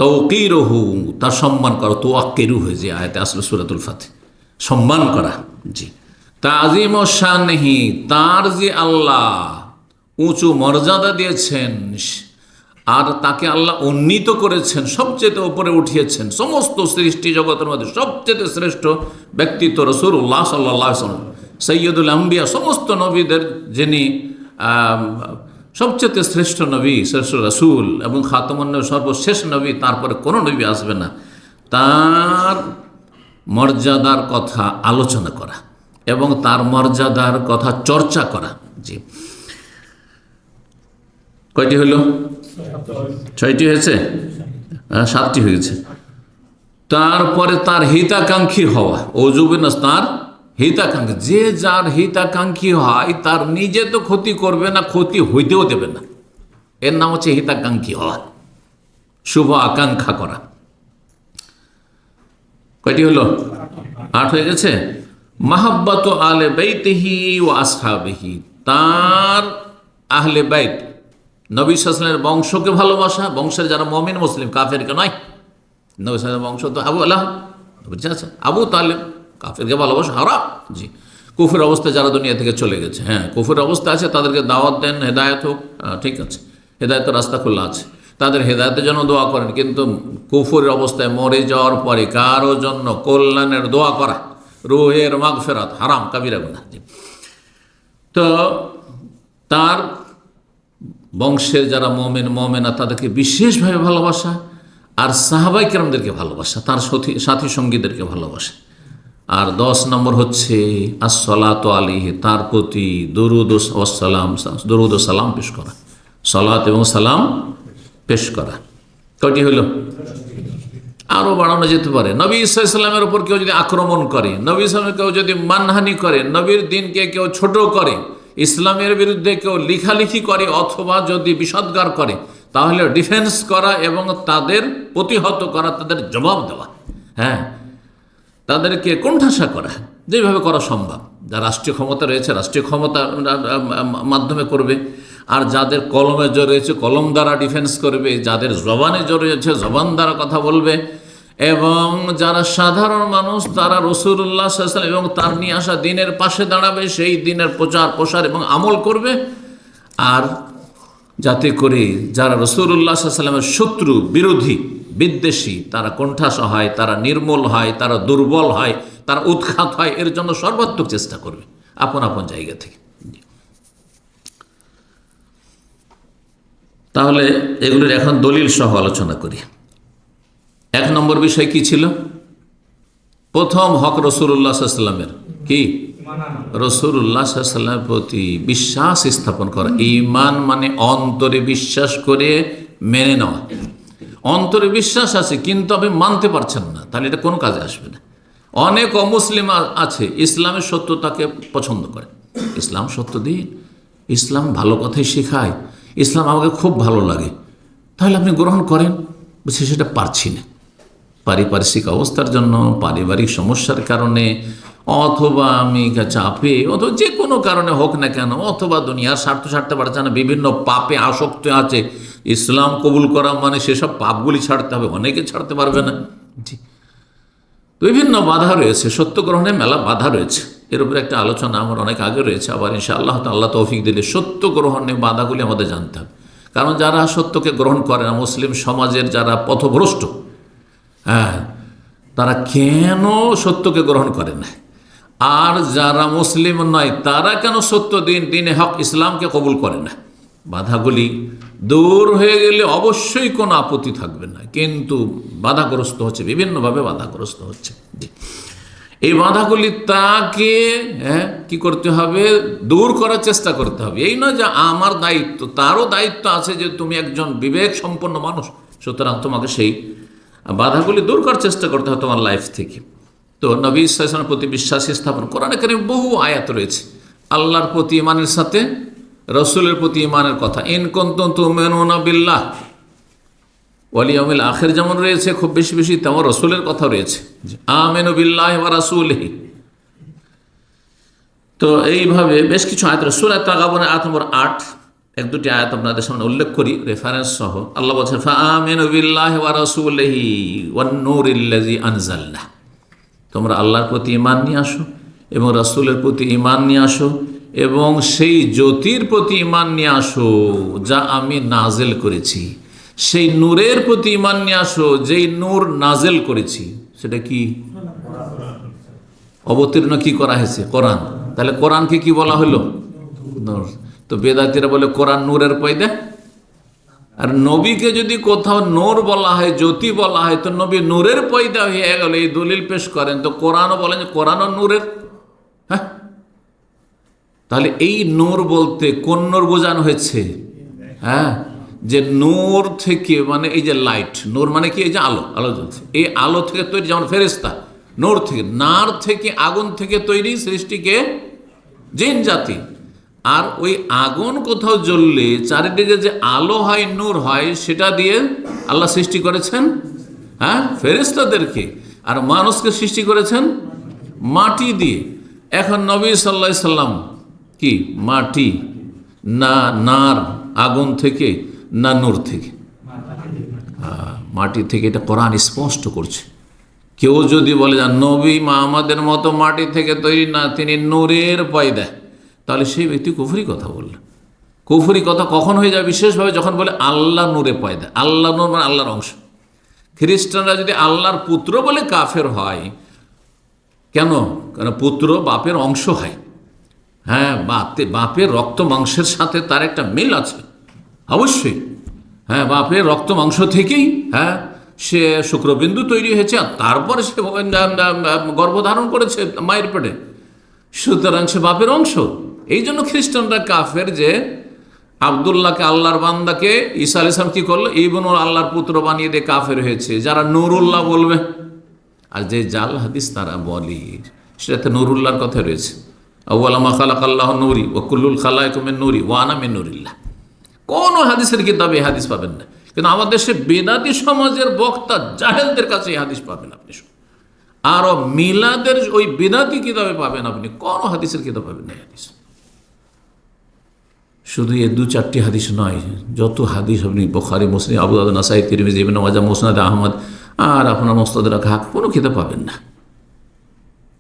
তৌকিরহু, তার সম্মান করা, তোয়াক্কিরু হয়েছে আয়াতে আসলে সূরাতুল ফাতিহ, সম্মান করা। জি। তাজিম ও শানহি, তার যে আল্লাহ উঁচু মর্যাদা দিয়েছেন আর তাকে আল্লাহ উন্নীত করেছেন, সবচেয়ে উপরে উঠিয়েছেন, সমস্ত সৃষ্টি জগতের মধ্যে সবচেয়ে শ্রেষ্ঠ ব্যক্তিত্ব রাসূলুল্লাহ সাল্লাল্লাহু আলাইহি ওয়াসাল্লাম, সৈয়দুল আম্বিয়া, সমস্ত নবীদের যিনি সবচেয়ে শ্রেষ্ঠ নবী, শ্রেষ্ঠ রাসূল এবং খাতামুন নবী, সর্বশেষ নবী, তারপরে কোনো নবী আসবে না, তার মর্যাদার কথা আলোচনা করা এবং তার মর্যাদার কথা চর্চা করা। জি। কয়টি হইল? 6টি হয়েছে, 7টি হয়েছে। তারপরে তার হিতাকাঙ্ক্ষী হওয়া, ওজুবিনাস, তার হিতাকাঙ্ক্ষী। যে যার হিতাকাঙ্ক্ষী হয় তার নিজে তো ক্ষতি করবে না, ক্ষতি হইতেও দেবে না, এর নাম হচ্ছে হিতাকাঙ্ক্ষী হওয়া, শুভ আকাঙ্ক্ষা করা। কয়টি হলো? 8 হয়ে গেছে। মাহাব্বাতু আহলে বাইতিহি ওয়া আসহাবিহি, তার আহলে বাইত, নবী সাল্লাল্লাহু আলাইহি ওয়াসাল্লামের বংশকে ভালোবাসা, বংশের যারা মুমিন মুসলিম, কাফেরকে নয়। নবী সাল্লাল্লাহু আলাইহি ওয়াসাল্লামের বংশ তো আবু তালেব, কাফেরকে ভালোবাসা হারাম। জি। কুফর অবস্থায় যারা দুনিয়া থেকে চলে গেছে, হ্যাঁ কুফর অবস্থা আছে, তাদেরকে দাওয়াত দেন, হেদায়েত হোক, ঠিক আছে, হেদায়েতের রাস্তা খোলা আছে, তাদের হেদায়েতের জন্য দোয়া করেন। কিন্তু কুফরের অবস্থায় মরে যাওয়ার পরে কারো জন্য কল্যাণের দোয়া করা, রুহের মাগফিরাত, হারাম, কাবিরা গুনাহ। তো তার বংশের যারা মুমিন মুমিনা তাদেরকে বিশেষভাবে ভালোবাসা, আর সাহাবায়ে কেরামদেরকে ভালোবাসা, তার সাথী সঙ্গীদেরকে ভালোবাসা। আর 10 নম্বর হচ্ছে আসসালাতু আলাইহি, তার প্রতি দরুদ ও সালাম পেশ করা, সালাত এবং সালাম পেশ করা। কয়টি হইল? আরও বাড়ানো যেতে পারে। নবী ঈসা ইসলামের উপর কেউ যদি আক্রমণ করে, নবী ইসলামের কেউ যদি মানহানি করে, নবীর দিনকে কেউ ছোট করে, ইসলামের বিরুদ্ধে কেউ লিখালিখি করে অথবা যদি বিষদগার করে, তাহলে ডিফেন্স করা এবং তাদের প্রতিহত করা, তাদের জবাব দেওয়া, হ্যাঁ, তাদেরকে কোণঠাসা করা, যেভাবে করা সম্ভব। যা রাষ্ট্রীয় ক্ষমতা রয়েছে রাষ্ট্রীয় ক্ষমতার মাধ্যমে করবে, আর যাদের কলমে জোর রয়েছে কলম দ্বারা ডিফেন্স করবে, যাদের জবানে জোর রয়েছে জবান দ্বারা কথা বলবে, এবং যারা সাধারণ মানুষ তারা রাসূলুল্লাহ সাল্লাল্লাহু আলাইহি ওয়াসাল্লাম এবং তার নিয়ে আসা দিনের পাশে দাঁড়াবে, সেই দিনের প্রচার প্রসার এবং আমল করবে। আর যাতে করে যারা রাসূলুল্লাহ সাল্লাল্লাহু আলাইহি ওয়াসাল্লামের শত্রু, বিরোধী, বিদ্বেষী, তারা কোণঠাসা হয়, তারা নির্মূল হয়, তারা দুর্বল হয়, তারা উৎখাত হয়, এর জন্য সর্বাত্মক চেষ্টা করবে আপন আপন জায়গা থেকে। তাহলে এগুলির এখন দলিল সহ আলোচনা করি। 1 নম্বর বিষয় কি ছিল? প্রথম হক রাসূলুল্লাহ সাল্লাল্লাহু আলাইহি ওয়াসাল্লামের কি? রাসূলুল্লাহ সাল্লাল্লাহু আলাইহি ওয়াসাল্লামের প্রতি বিশ্বাস স্থাপন করা। ঈমান মানে অন্তরে বিশ্বাস করে মেনে নেওয়া। অন্তরে বিশ্বাস আছে কিন্তু আপনি মানতে পারছেন না, তাহলে এটা কোনো কাজে আসবে না। অনেক অমুসলিম আছে ইসলামের সত্যতাকে পছন্দ করে, ইসলাম সত্য দিন, ইসলাম ভালো কথাই শেখায়, ইসলাম আমাকে খুব ভালো লাগে, তাহলে আপনি গ্রহণ করেন। বলছি সেটা পারছি না, পারিপার্শ্বিক অবস্থার জন্য, পারিবারিক সমস্যার কারণে, অথবা আমি চাপে, অথবা যে কোনো কারণে হোক না কেন, অথবা দুনিয়ার স্বার্থ ছাড়তে পারছে না, বিভিন্ন পাপে আসক্ত আছে। ইসলাম কবুল করা মানে সেসব পাপগুলি ছাড়তে হবে, অনেকে ছাড়তে পারবে না। জি, বিভিন্ন বাধা রয়েছে, সত্য গ্রহণে মেলা বাধা রয়েছে। এর উপরে একটা আলোচনা আমার অনেক আগে রয়েছে, আবার ইনশাআল্লাহ আল্লাহ তৌফিক দিলে সত্য গ্রহণের বাধাগুলি আমাদের জানতে হবে। কারণ যারা সত্যকে গ্রহণ করে না, মুসলিম সমাজের যারা পথভ্রষ্ট, হ্যাঁ, তারা কেন সত্যকে গ্রহণ করে না? আর যারা মুসলিম নয় তারা কেন সত্য দিনে হক ইসলামকে কবুল করে না? বাধাগুলি দূর হয়ে গেলে অবশ্যই কোনো আপত্তি থাকবে না, কিন্তু বাধাগ্রস্ত হচ্ছে, বিভিন্নভাবে বাধাগ্রস্ত হচ্ছে। এই বাধাগুলি তাকে কি করতে হবে? দূর করার চেষ্টা করতে হবে। এই নয় যে আমার দায়িত্ব, তারও দায়িত্ব আছে যে তুমি একজন বিবেক সম্পন্ন মানুষ, সুতরাং তোমাকে সেই বাধাগুলি দূর করার চেষ্টা করতে হবে তোমার লাইফ থেকে। তো নবী সাল্লাল্লাহু আলাইহি ওয়াসাল্লামের প্রতি বিশ্বাস স্থাপন, কোরআনে কারীমে বহু আয়াত রয়েছে আল্লাহর প্রতি ঈমানের সাথে রসুলের প্রতি ঈমানের কথা। ইন কুনতুম তু'মিনুনা বিল্লাহ ওয়াল ইয়াউমিল আখির যেমন রয়েছে খুব বেশি বেশি, তেমন রসুলের কথা রয়েছে, আমিনু বিল্লাহি ওয়া রাসূলিহি। তো এইভাবে বেশ কিছু আয়াত, সূরা তাগাবুনের আয়াত নম্বর 8, এক দুটি আয়াত আপনাদের সামনে উল্লেখ করি রেফারেন্স সহ। আল্লাহ বলছেন ফাআমিনু বিল্লাহি ওয়া রাসূলিহি ওয়ান নূরিল্লাযী আনজালনা, তোমরা আল্লাহর প্রতি ঈমান নিয়ে আসো এবং রাসূলের প্রতি ঈমান নিয়ে আসো এবং সেই জ্যোতির প্রতি ঈমান নিয়ে আসো যা আমি নাজেল করেছি, সেই নূরের প্রতি ঈমান নিয়ে আসো যেই নূর নাজেল করেছি। সেটা কি? অবতীর্ণ কি করা হয়েছে? কোরআন। তাহলে কোরআনকে কি বলা হলো? নূর। তো বেদাতীরা বলে কোরআন নূরের পয়দা। আর নবীকে যদি কোথাও নূর বলা হয়, জ্যোতি বলা হয়, তো নবী নূরের পয়দা হয়ে গেল, এই দলিল পেশ করেন। তো কোরআনও বলেন যে কোরআনও নূরের। হ্যাঁ, তাহলে এই নূর বলতে কোন নূর বোঝানো হয়েছে? হ্যাঁ, যে নূর থেকে, মানে এই যে লাইট, নূর মানে কি? এই যে আলো, আলো জ্বলছে, এই আলো থেকে তৈরি, যেমন ফেরেশতা নূর থেকে, নার থেকে, আগুন থেকে তৈরি সৃষ্টিকে জিন জাতি। আর ওই আগুন কোথাও জ্বললে চারিদিকে যে আলো হয়, নূর হয়, সেটা দিয়ে আল্লাহ সৃষ্টি করেছেন হ্যাঁ ফেরেশতাদেরকে, আর মানুষকে সৃষ্টি করেছেন মাটি দিয়ে। এখন নবী সাল্লাল্লাহু আলাইহি সাল্লাম কি মাটি না নার, আগুন থেকে না নূর থেকে? মাটি থেকে, এটা কোরআন স্পষ্ট করছে। কেউ যদি বলে যে নবী আমাদের মতো মাটি থেকে তৈরি না, তিনি নূরের পয়দা, তাহলে সেই ব্যক্তি কুফরি কথা বলল। কুফরি কথা কখন হয়ে যায়? বিশেষভাবে যখন বলে আল্লাহ নূরে পয়দা। আল্লাহ নূর মানে আল্লাহর অংশ। খ্রিস্টানরা যদি আল্লাহর পুত্র বলে কাফের হয়, কেন? কেন পুত্র বাপের অংশ হয়। হ্যাঁ, বাপের রক্ত মাংসের সাথে তার একটা মিল আছে অবশ্যই। হ্যাঁ, বাপের রক্ত মাংস থেকেই হ্যাঁ সে শুক্রবিন্দু তৈরি হয়েছে, আর তারপরে সে গর্ভধারণ করেছে মায়ের পেটে, সুতরাং সে বাপের অংশ। এই জন্য খ্রিস্টানরা কাফের যে আব্দুল্লাহকে, আল্লাহর বান্দাকে ঈসা আলাইহিস সালাম কি করলো? ইবনুল আল্লাহর পুত্র বানিয়ে দিয়ে কাফের হয়েছে। যারা নুরুল্লাহ বলবে, আর যে জাল হাদিস তারা বলে, সেটাতে নুরুল্লাহর কথা রয়েছে। আউয়ালা মা খালাকাল্লাহু নূরি ওয়া কুল্লুল খালাইকু মিন নূরি ওয়া আনা মিন নূরিল্লাহ। কোন হাদিসের কিতাবে এই হাদিস পাবেন না, কিন্তু আমাদের দেশে বেদাতি সমাজের বক্তা জাহেলদের কাছে এই হাদিস পাবেন আপনি। আর মিলাদের ওই বেদাতি কিতাবে পাবেন আপনি, কোন হাদিসের কিতাব পাবেন না হাদিস। শুধু এই 2-4টি হাদিস নয়, যত হাদিস আপনি বুখারী, মুসলিম, আবু দাউদ, নাসাই, তিরমিজি, ইবনে মাজাহ, মুসনাদ আহমদ, আর আপনার মুস্তাদরাক হাকিম, কোনো কিতাব পাবেন না।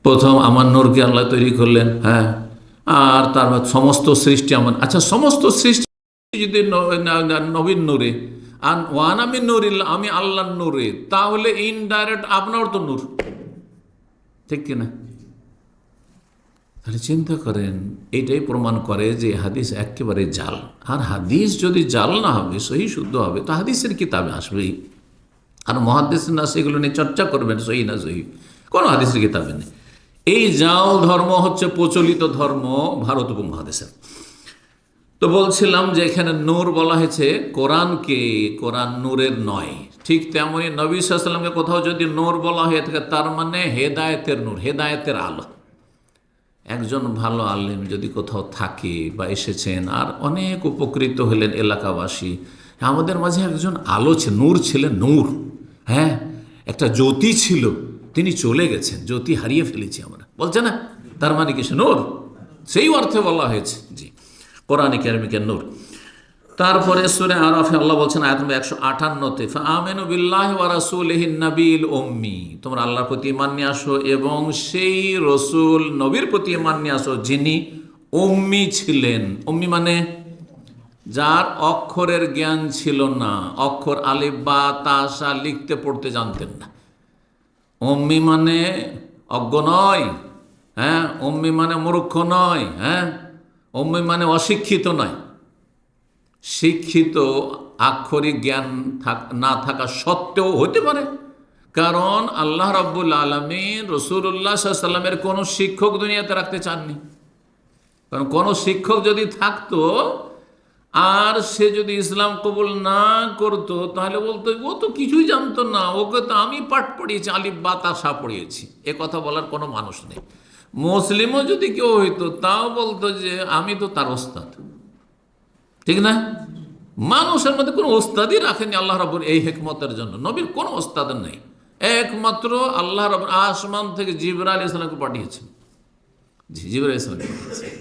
প্রথম আমার নূরকে আল্লাহ তৈরি করলেন, হ্যাঁ, আর তারপর সমস্ত সৃষ্টি আমার। আচ্ছা, সমস্ত সৃষ্টি যদি নবীন নূরে, আর ওয়ানা মিন নূরিল্লাহ, আমি আল্লাহর নূরে, তাহলে ইনডাইরেক্ট আপনার তো নূর, ঠিক কিনা? তাহলে চিন্তা করেন, এইটাই প্রমাণ করে যে হাদিস একেবারে জাল। আর হাদিস যদি জাল না হবে, সহি শুদ্ধ হবে, তো হাদিসের কিতাবে আসবেই। আর মুহাদ্দিস না সেগুলো নিয়ে চর্চা করবেন, সহি না সহি, কোনো হাদিসের কিতাবে নেই। এই জাল ধর্ম হচ্ছে প্রচলিত ধর্ম ভারত উপমহাদেশের। তো বলছিলাম যে এখানে নূর বলা হয়েছে কোরআনকে, কোরআন নূরের নয়। ঠিক তেমনি নবী সাল্লাল্লাহু আলাইহি ওয়াসাল্লামকে কোথাও যদি নূর বলা হয়ে থাকে, তার মানে হেদায়েতের নূর, হেদায়েতের আলো। একজন ভালো আলেম যদি কোথাও থাকে বা এসেছেন, আর অনেক উপকৃত হলেন এলাকাবাসী, আমাদের মাঝে একজন আলো ছিল, নূর ছিলেন, নূর, হ্যাঁ, একটা জ্যোতি ছিল, তিনি চলে গেছেন, জ্যোতি হারিয়ে ফেলেছি আমরা, বলছে না, তার মানে কি সে নূর? সেই অর্থে বলা হয়েছে জি কোরআনে কারিমে নূর। তারপরে সূরা আরাফে আল্লাহ বলছেন আয়াত নম্বর 158-তে, ফাআমিনু বিল্লাহি ওয়া রাসূলিহিন নাবিয়িল উম্মি, তোমরা আল্লাহর প্রতি ঈমান নিয়ে আসো এবং সেই রসুল নবীর প্রতি ঈমান নিয়ে আসো যিনি উম্মি ছিলেন। উম্মি মানে যার অক্ষরের জ্ঞান ছিল না, অক্ষর আলিফ বা তাসা লিখতে পড়তে জানতেন না। উম্মি মানে অজ্ঞ নয়, হ্যাঁ। উম্মি মানে মূর্খ নয়, হ্যাঁ। উম্মি মানে অশিক্ষিত নয়। শিক্ষিত আক্ষরিক জ্ঞান না থাকা সত্ত্বেও হতে পারে, কারণ আল্লাহ রাব্বুল আলামিন রাসূলুল্লাহ সাল্লাল্লাহু আলাইহি ওয়াসাল্লামের কোনো শিক্ষক দুনিয়াতে রাখতে চাননি। কারণ কোনো শিক্ষক যদি থাকতো আর সে যদি ইসলাম কবুল না করতো, তাহলে বলতো ও তো কিছুই জানতো না, ওকে তো আমি পাঠ পড়িয়েছি, আলিফ বা তাসা পড়িয়েছি। এ কথা বলার কোনো মানুষ নেই। মুসলিমও যদি কেউ হইতো তাও বলতো যে আমি তো তার ওস্তাদ, ঠিক না? মানুষের মধ্যে কোনো ওস্তাদই রাখেনি আল্লাহ রাব্বুল এই হিকমতের জন্য। নবীর কোনো ওস্তাদ নেই, একমাত্র আল্লাহ রাব্বুল আসমান থেকে জিবরাইল আলাইহিস সালামকে পাঠিয়েছেন। জিবরাইল আলাইহিস সালামকে পাঠিয়েছেন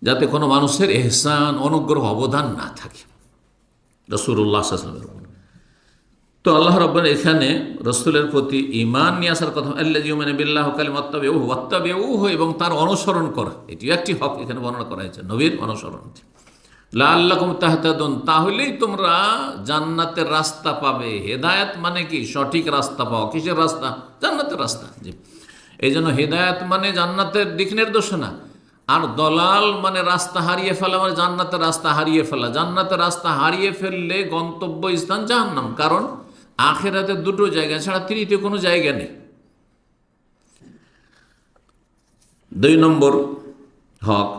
যাতে কোনো মানুষের ইহসান, অনুগ্রহ, অবদান না থাকে রাসূলুল্লাহ সাল্লাল্লাহু আলাইহি ওয়াসাল্লামের উপর। তো আল্লাহ রাব্বুল এখানে রাসূলের প্রতি ঈমান নিয়ে আসার কথা, আল্লাযী ইউমিনু বিল্লাহি ওয়া কালিমাতুহু ওয়াত্তাবিউহু, এবং তার অনুসরণ করা, এটিও একটি হক এখানে বর্ণনা করা হয়েছে, নবীর অনুসরণ। লাআল্লাকুম তাহতাদুন, তাহলেই তোমরা জান্নাতের রাস্তা পাবে। হেদায়েত মানে কি? সঠিক রাস্তা পাওয়া। কিসের রাস্তা? জান্নাতের রাস্তা। জি, এই জন্য হেদায়েত মানে জান্নাতের দিক নির্দেশনা, আর দলাল মানে রাস্তা হারিয়ে ফেলা, মানে জান্নাতের রাস্তা হারিয়ে ফেলা। জান্নাতের রাস্তা হারিয়ে ফেললে গন্তব্য স্থান জাহান্নাম, কারণ আখিরাতে দুটো জায়গা ছাড়া তৃতীয় কোনো জায়গা নেই। 2 নম্বর হক।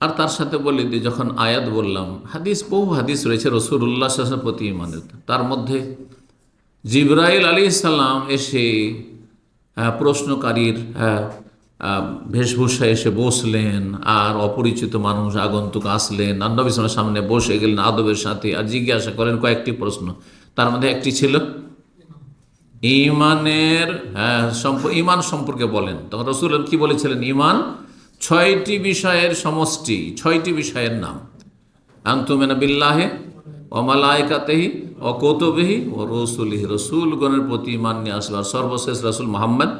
আর তার সাথে বলে দিই, যখন আয়াত বললাম, হাদিস, বহু হাদিস রয়েছে রাসূলুল্লাহ সাল্লাল্লাহু আলাইহি ওয়াসাল্লামের প্রতি ঈমানের। তার মধ্যে জিবরাইল আলাইহিস সালাম এসে প্রশ্নকারীর বেশভূষায় এসে বসলেন, আর অপরিচিত মানুষ আগন্তুক আসলেন, আর নবী সাল্লাল্লাহু আলাইহি ওয়াসাল্লামের সামনে বসে গেলেন আদবের সাথে, আর জিজ্ঞাসা করেন কয়েকটি প্রশ্ন। তার মধ্যে একটি ছিল ঈমানের, ঈমান সম্পর্কে বলেন। তখন রাসূল কি বলেছিলেন? ঈমান 6টি বিষয়ের সমষ্টি, 6টি বিষয়ের নাম। আনতুমিনা বিল্লাহি ওয়া মালাইকাতিহি ওয়া কুতুবিহি ওয়া রুসুলিহি, রাসূলগণের প্রতি ঈমান নিয়ে আসবার সর্বশেষ রাসূল মুহাম্মদ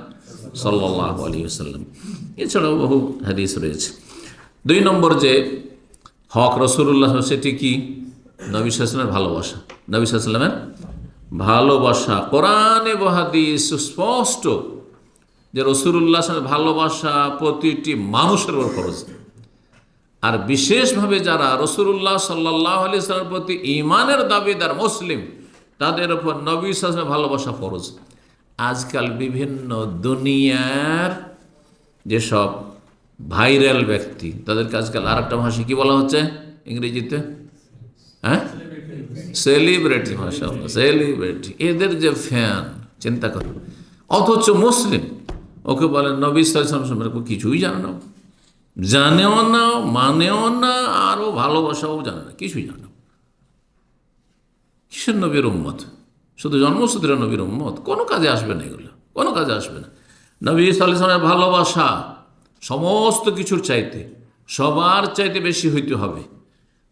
সাল্লাল্লাহু আলাইহি ওয়াসাল্লাম। এছাড়াও বহু হাদিস রয়েছে। 2 নম্বর যে হক রাসূলুল্লাহ, সেটি কি? নবী সাল্লাল্লাহু আলাইহি ওয়াসাল্লামের ভালোবাসা। নবী সাল্লাল্লাহু আলাইহি ওয়াসাল্লামের ভালোবাসা কোরআনে ও হাদিস স্পষ্ট যে রাসূলুল্লাহ সাল্লাল্লাহু আলাইহি ওয়াসাল্লামের ভালোবাসা প্রতিটি মানুষের উপর ফরজ, আর বিশেষভাবে যারা রাসূলুল্লাহ সাল্লাল্লাহু আলাইহি ওয়াসাল্লামের প্রতি ঈমানের দাবিদার মুসলিম, তাদের উপর নবী সাল্লাল্লাহু আলাইহি ওয়াসাল্লামের ভালোবাসা ফরজ। আজকাল বিভিন্ন দুনিয়ার যেসব ভাইরাল ব্যক্তি, তাদেরকে আজকাল আর একটা ভাষা কি বলা হচ্ছে ইংরেজিতে? হ্যাঁ, সেলিব্রিটি। মাশাআল্লাহ, সেলিব্রিটি। এদের যে ফ্যান, চিন্তা করো। অথচ মুসলিম, ওকে বলেন নবী সাল্লাল্লাহু আলাইহি ওয়াসাল্লাম কিছুই জানে না, জানেও না, মানেও না, আরও ভালোবাসাও জানে না, কিছুই জানে না। কিসের নবীর উম্মত? শুধু জন্মসূত্রে নবীর উম্মত, কোনো কাজে আসবে না, এগুলো কোনো কাজে আসবে না। নবী সাল্লাল্লাহু আলাইহি ওয়াসাল্লামের ভালোবাসা সমস্ত কিছুর চাইতে, সবার চাইতে বেশি হইতে হবে,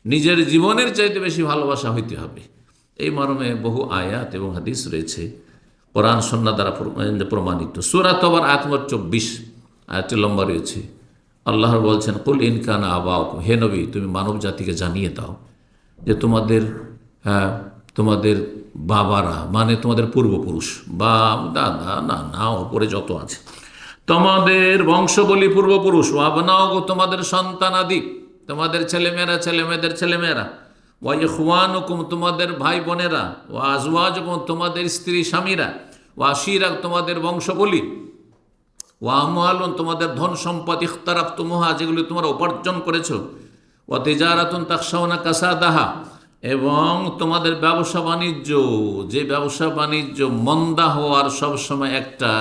নিজের জীবনের চাইতে বেশি ভালোবাসা হইতে হবে। এই মর্মে বহু আয়াত এবং হাদিস রয়েছে, কোরআন সুন্নাহ দ্বারা প্রমাণিত। সূরা তওবার আয়াত নম্বর 24, আয়াতটি লম্বা রয়েছে। আল্লাহ বলছেন, কুল ইন কানা আবাউকুম, হে নবী তুমি মানব জাতিকে জানিয়ে দাও যে তোমাদের বাবারা, মানে তোমাদের পূর্বপুরুষ, বাপ দাদা নানা ওপরে যত আছে, তোমাদের বংশবলী পূর্বপুরুষ, ও আবনাও, তোমাদের সন্তানাদি, তোমাদের ছেলেমেয়েরা, ছেলেমেয়েদের ছেলেমেয়েরা, ওয়া ইখওয়ানুকুম, তোমাদের ভাই বোনেরা, ওয়া আজওয়াজুকুম, তোমাদের স্ত্রী স্বামীরা, ওয়া আশিরা, তোমাদের বংশবলী, ওয়া আমওয়ালুন, তোমাদের ধন সম্পদ, ইখতারাফতুমুহা, যেগুলি তোমরা উপার্জন করেছো, ওয়া তিজারাতুন তাখশাউনা কাসাদাহা, এবং তোমাদের ব্যবসা বাণিজ্য, যে ব্যবসা বাণিজ্য মন্দা হওয়ার সবসময় একটা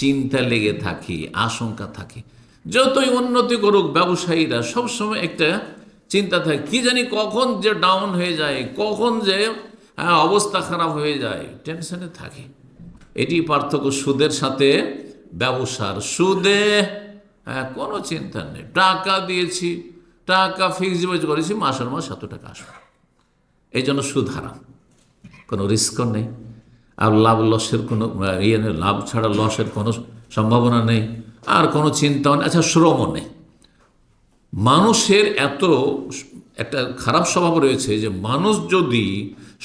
চিন্তা লেগে থাকে, আশঙ্কা থাকে। যতই উন্নতি করুক ব্যবসায়ীরা, সবসময় একটা চিন্তা থাকে, কি জানি কখন যে ডাউন হয়ে যায়, কখন যে অবস্থা খারাপ হয়ে যায়, টেনশনে থাকে। এটি পার্থক্য সুদের সাথে ব্যবসার। সুদে কোনো চিন্তা নেই, টাকা দিয়েছি, টাকা ফিক্সড ডিপোজিট করেছি, মাসের মাস এত টাকা আসবে। এই জন্য সুদ হারাম, কোনো রিস্কও নেই, আর লাভ লসের কোনো ইয়ে নেই, লাভ ছাড়া লসের কোনো সম্ভাবনা নেই, আর কোনো চিন্তাও নেই, আচ্ছা শ্রমও নেই। মানুষের এত একটা খারাপ স্বভাব রয়েছে যে মানুষ যদি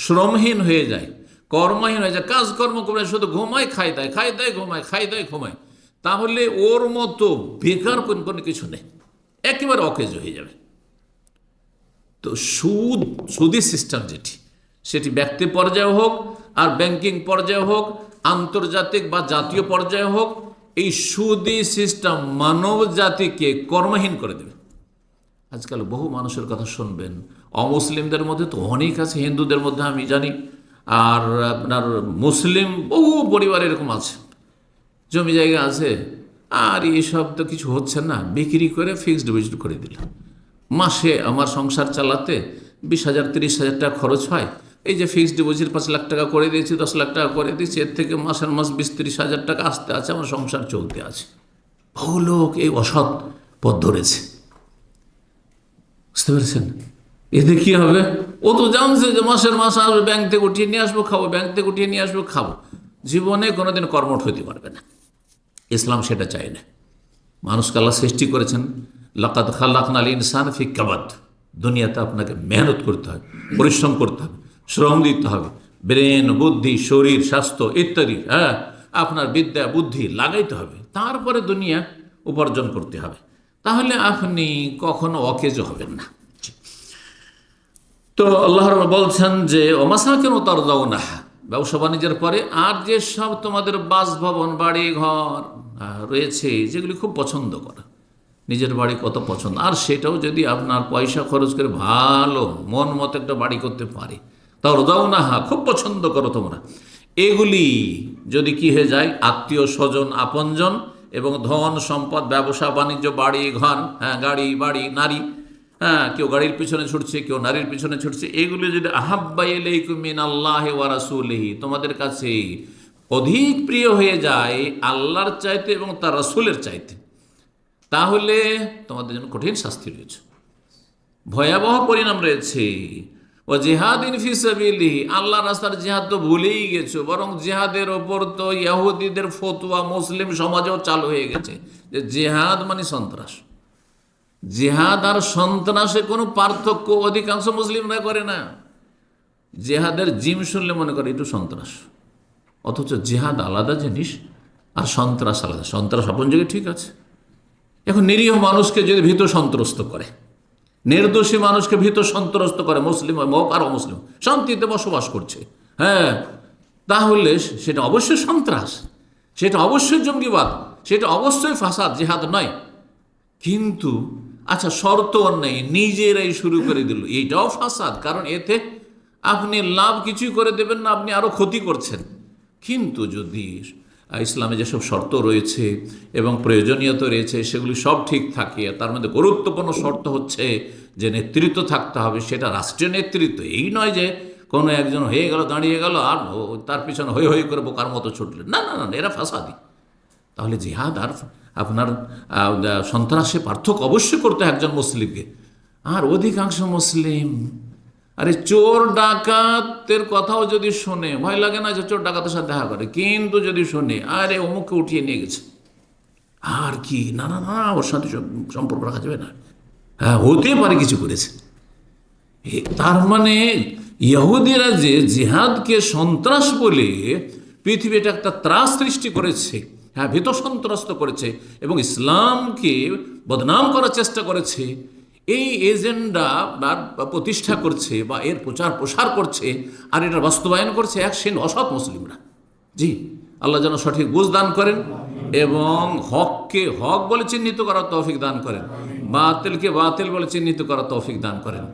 শ্রমহীন হয়ে যায়, কর্মহীন হয়ে যায়, কাজকর্ম করে শুধু ঘুমায়, খাই দেয়, খাই দেয়, ঘুমায়, খাই দেয়, ঘুমায়, তাহলে ওর মতো বেকার কোনো কিছু নেই, একেবারে অকেজ হয়ে যাবে। তো সুদি সিস্টেম সেটি ব্যক্তি পর্যায়ে হোক আর ব্যাংকিং পর্যায়ে হোক, আন্তর্জাতিক বা জাতীয় পর্যায়ে হোক, এই সুদি সিস্টেম মানব জাতিকে কর্মহীন করে দেবে। আজকাল বহু মানুষের কথা শুনবেন, অমুসলিমদের মধ্যে তো অনেক আছে, হিন্দুদের মধ্যে আমি জানি, আর আপনার মুসলিম বহু পরিবার এরকম আছে, জমি জায়গা আছে, আর এইসব তো কিছু হচ্ছে না, বিক্রি করে ফিক্সড ডিপোজিট করে দিল। মাসে আমার সংসার চালাতে 20,000 30,000 টাকা খরচ হয়, এই যে ফিক্সড ডিপোজিট 5 লাখ টাকা করে দিয়েছি, 10 লাখ টাকা করে দিয়েছি, এর থেকে মাসের মাস 20-30 হাজার টাকা আসতে আছে, আমার সংসার চলতে আছে। বহু লোক এই অসৎ পথ ধরেছে, বুঝতে পেরেছেন? এতে কি হবে? ও তো জানছে যে মাসের মাস আসবে, ব্যাংক থেকে উঠিয়ে নিয়ে আসবো, খাবো, ব্যাংক থেকে উঠিয়ে নিয়ে আসবো, খাবো, জীবনে কোনোদিন কর্মঠ হতে পারবে না। ইসলাম সেটা চায় না। মানুষকে আল্লাহ সৃষ্টি করেছেন, লাকাদ খালাকনাল ইনসানা ফি কাবাদ, দুনিয়াতে আপনাকে মেহনত করতে হবে, পরিশ্রম করতে হবে, শ্রম দিতে হবে, ব্রেন, বুদ্ধি, শরীর, স্বাস্থ্য ইত্যাদি, আপনার বিদ্যা বুদ্ধি লাগাইতে হবে, তারপরে দুনিয়া উপার্জন করতে হবে, তাহলে আপনি কখনো অকেজ হবেন না। তো আল্লাহ বলছেন যে ওমাসাকিন তারদাউনা, ব্যবসা বাণিজ্যের পরে আর যে সব তোমাদের বাসভবন, বাড়ি ঘর রয়েছে, যেগুলি খুব পছন্দ করে, নিজের বাড়ি কত পছন্দ, আর সেটাও যদি আপনার পয়সা খরচ করে ভালো মন মতো একটা বাড়ি করতে পারে, তারদাউনা, খুব পছন্দ করো তোমরা, এগুলি যদি কি হয়ে যায়, আত্মীয় স্বজন, আপনজন এবং ধন সম্পদ, ব্যবসা বাণিজ্য, বাড়ি ঘর, গাড়ি বাড়ি, নারী, কেউ গাড়ির পিছনে ছুটছে, কেউ নারীর পিছনে ছুটছে, এগুলি যদি আহাব্বা ইলাইকুম মিনাল্লাহি ওয়া রাসূলিহি, তোমাদের কাছে অধিক প্রিয় হয়ে যায় আল্লাহর চাইতে এবং তার রাসূলের চাইতে, তাহলে তোমাদের জন্য কঠিন শাস্তি রয়েছে, ভয়াবহ পরিণাম রয়েছে। ও জিহাদিন ফি সাবিলিহি, আল্লাহর রাস্তার জিহাদ তো ভুলেই গেছো, বরং জিহাদের ওপর তো ইহুদিদের ফতোয়া মুসলিম সমাজেও চালু হয়ে গেছে যে জিহাদ মানে সন্ত্রাস। জিহাদ আর সন্ত্রাসে কোনো পার্থক্য অধিকাংশ মুসলিমরা করে না। জিহাদের জিম শুনলে মনে করে একটু সন্ত্রাস, অথচ জিহাদ আলাদা জিনিস আর সন্ত্রাস আলাদা। সন্ত্রাস আপন জায়গায় ঠিক আছে, এখন নিরীহ মানুষকে যদি ভীত সন্ত্রস্ত করে, নির্দোষী মানুষকে ভীত সন্ত্রস্ত করে, মুসলিম হোক আর অমুসলিম, শান্তিতে বসবাস করছে, তাহলে সেটা অবশ্যই সন্ত্রাস, সেটা অবশ্যই জঙ্গিবাদ, সেটা অবশ্যই ফাসাদ, জিহাদ নয়। কিন্তু আচ্ছা, শর্ত নেই, নিজেরাই শুরু করে দিল, এইটাও ফাসাদ, কারণ এতে আপনি লাভ কিছুই করে দেবেন না, আপনি আরো ক্ষতি করছেন। কিন্তু যদি ইসলামে যেসব শর্ত রয়েছে এবং প্রয়োজনীয়তা রয়েছে সেগুলি সব ঠিক থাকে, তার মধ্যে গুরুত্বপূর্ণ শর্ত হচ্ছে যে নেতৃত্ব থাকতে হবে, সেটা রাষ্ট্রীয় নেতৃত্ব, এই নয় যে কোনো একজন হয়ে গেল, দাঁড়িয়ে গেল আর তার পিছনে হই হই করে বোকার মতো ছুটলেন, না না না, এরা ফাসাদি। তাহলে জিহাদ আর আপনার সন্ত্রাসে পার্থক্য অবশ্যই করতে হয় একজন মুসলিমকে। আর অধিকাংশ মুসলিম আরে চোর ডাকাতের কথাও যদি শোনে, ভয় লাগে না যে চোর ডাকাতের সাথে দেখা করে, কিন্তু যদি শোনে আরে অমুককে উঠিয়ে নিয়ে গেছে, আর কি, না না না, ওর সাথে সম্পর্ক রাখা যাবে না, হতে পারে কিছু করেছে। তার মানে ইহুদিরা যে জিহাদকে সন্ত্রাস বলে পৃথিবীটা একটা ত্রাস সৃষ্টি করেছে, ভীত সন্ত্রস্ত করেছে এবং ইসলামকে বদনাম করার চেষ্টা করেছে, এই এজেন্ডা প্রতিষ্ঠা করছে বা এর প্রচার প্রসার করছে আর এটা বাস্তবায়ন করছে এক শ্রেণী অসৎ মুসলিমরা। জি, আল্লাহ যেন সঠিক বুঝ দান করেন এবং হককে হক বলে চিহ্নিত করার তৌফিক দান করেন, বাতিলকে বাতিল বলে চিহ্নিত করার তৌফিক দান করেন।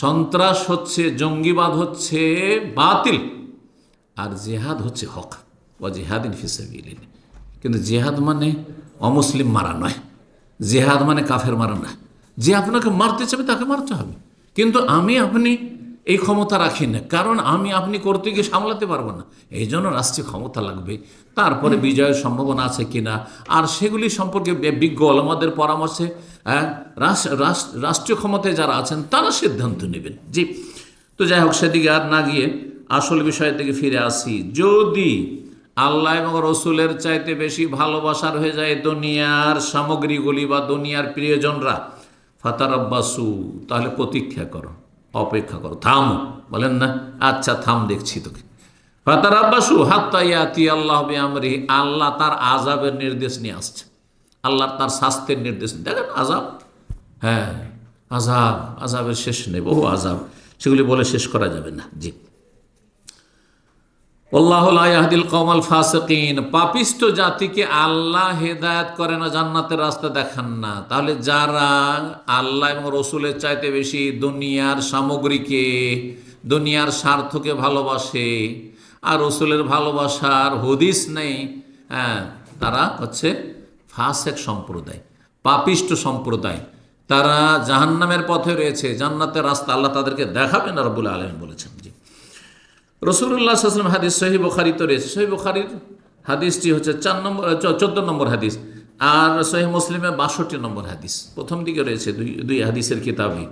সন্ত্রাস হচ্ছে, জঙ্গিবাদ হচ্ছে বাতিল, আর জিহাদ হচ্ছে হক, ওয়া জিহাদিন ফি সাবিলিল্লাহ। কিন্তু জিহাদ মানে অমুসলিম মারা নয়, জিহাদ মানে কাফের মারা নয়। যে আপনাকে মারতে চাবে তাকে মারতে হবে, কিন্তু আপনি এই ক্ষমতা রাখি না, কারণ আমি আপনি করতে গিয়ে সামলাতে পারবো না। এই জন্য রাষ্ট্রীয় ক্ষমতা লাগবে। তারপরে বিজয়ের সম্ভাবনা আছে কিনা, আর সেগুলি সম্পর্কে বিজ্ঞ ওলামাদের পরামর্শে রাষ্ট্রীয় ক্ষমতায় যারা আছেন তারা সিদ্ধান্ত নেবেন। জি, তো যাই হোক, সেদিকে আর না গিয়ে আসল বিষয়ের দিকে ফিরে আসি। যদি আল্লাহ এবং রসুলের চাইতে বেশি ভালোবাসার হয়ে যায় দুনিয়ার সামগ্রীগুলি বা দুনিয়ার প্রিয়জনরা, ফাতারাব্বাসু, তাহলে প্রতীক্ষা করো, অপেক্ষা করো, থামো। বলেন না, আচ্ছা থাম, দেখছি তোকে। ফাতারাব্বাসু হাত্তা ইয়াতি আল্লাহ বিআমরিহি, আল্লাহ তার আযাবের নির্দেশ নিয়ে আসছে, আল্লাহ তার শাস্তির নির্দেশ। দেখেন আযাব, হ্যাঁ আযাবের শেষ নেই, বহু আযাব, সেগুলি বলে শেষ করা যাবে না। জি, আল্লাহু লা ইয়াহদিল কওমাল ফাসিকিন, পাপিষ্ট জাতিকে আল্লাহ হেদায়েত করে না, জান্নাতের রাস্তা দেখান না। তাহলে যারা আল্লাহ এবং রসুলের চাইতে বেশি দুনিয়ার সামগ্রীকে, দুনিয়ার স্বার্থকে ভালোবাসে, আর রসুলের ভালোবাসার হদিস নেই, হ্যাঁ, তারা হচ্ছে ফাসেক সম্প্রদায়, পাপিষ্ট সম্প্রদায়। তারা জাহান্নামের পথে রয়েছে, জান্নাতের রাস্তা আল্লাহ তাদেরকে দেখাবেন না, রব্বুল আলামিন বলেছেন। জি, রাসূলুল্লাহ সাল্লাল্লাহু আলাইহি ওয়াসাল্লাম হাদিস সহিহ বুখারীতে রয়েছে। সহিহ বুখারীর হাদিসটি হচ্ছে 14 নম্বর হাদিস, আর সহিহ মুসলিমে 62 নম্বর হাদিস। প্রথম দিকে রয়েছে দুই হাদিসের কিতাবে,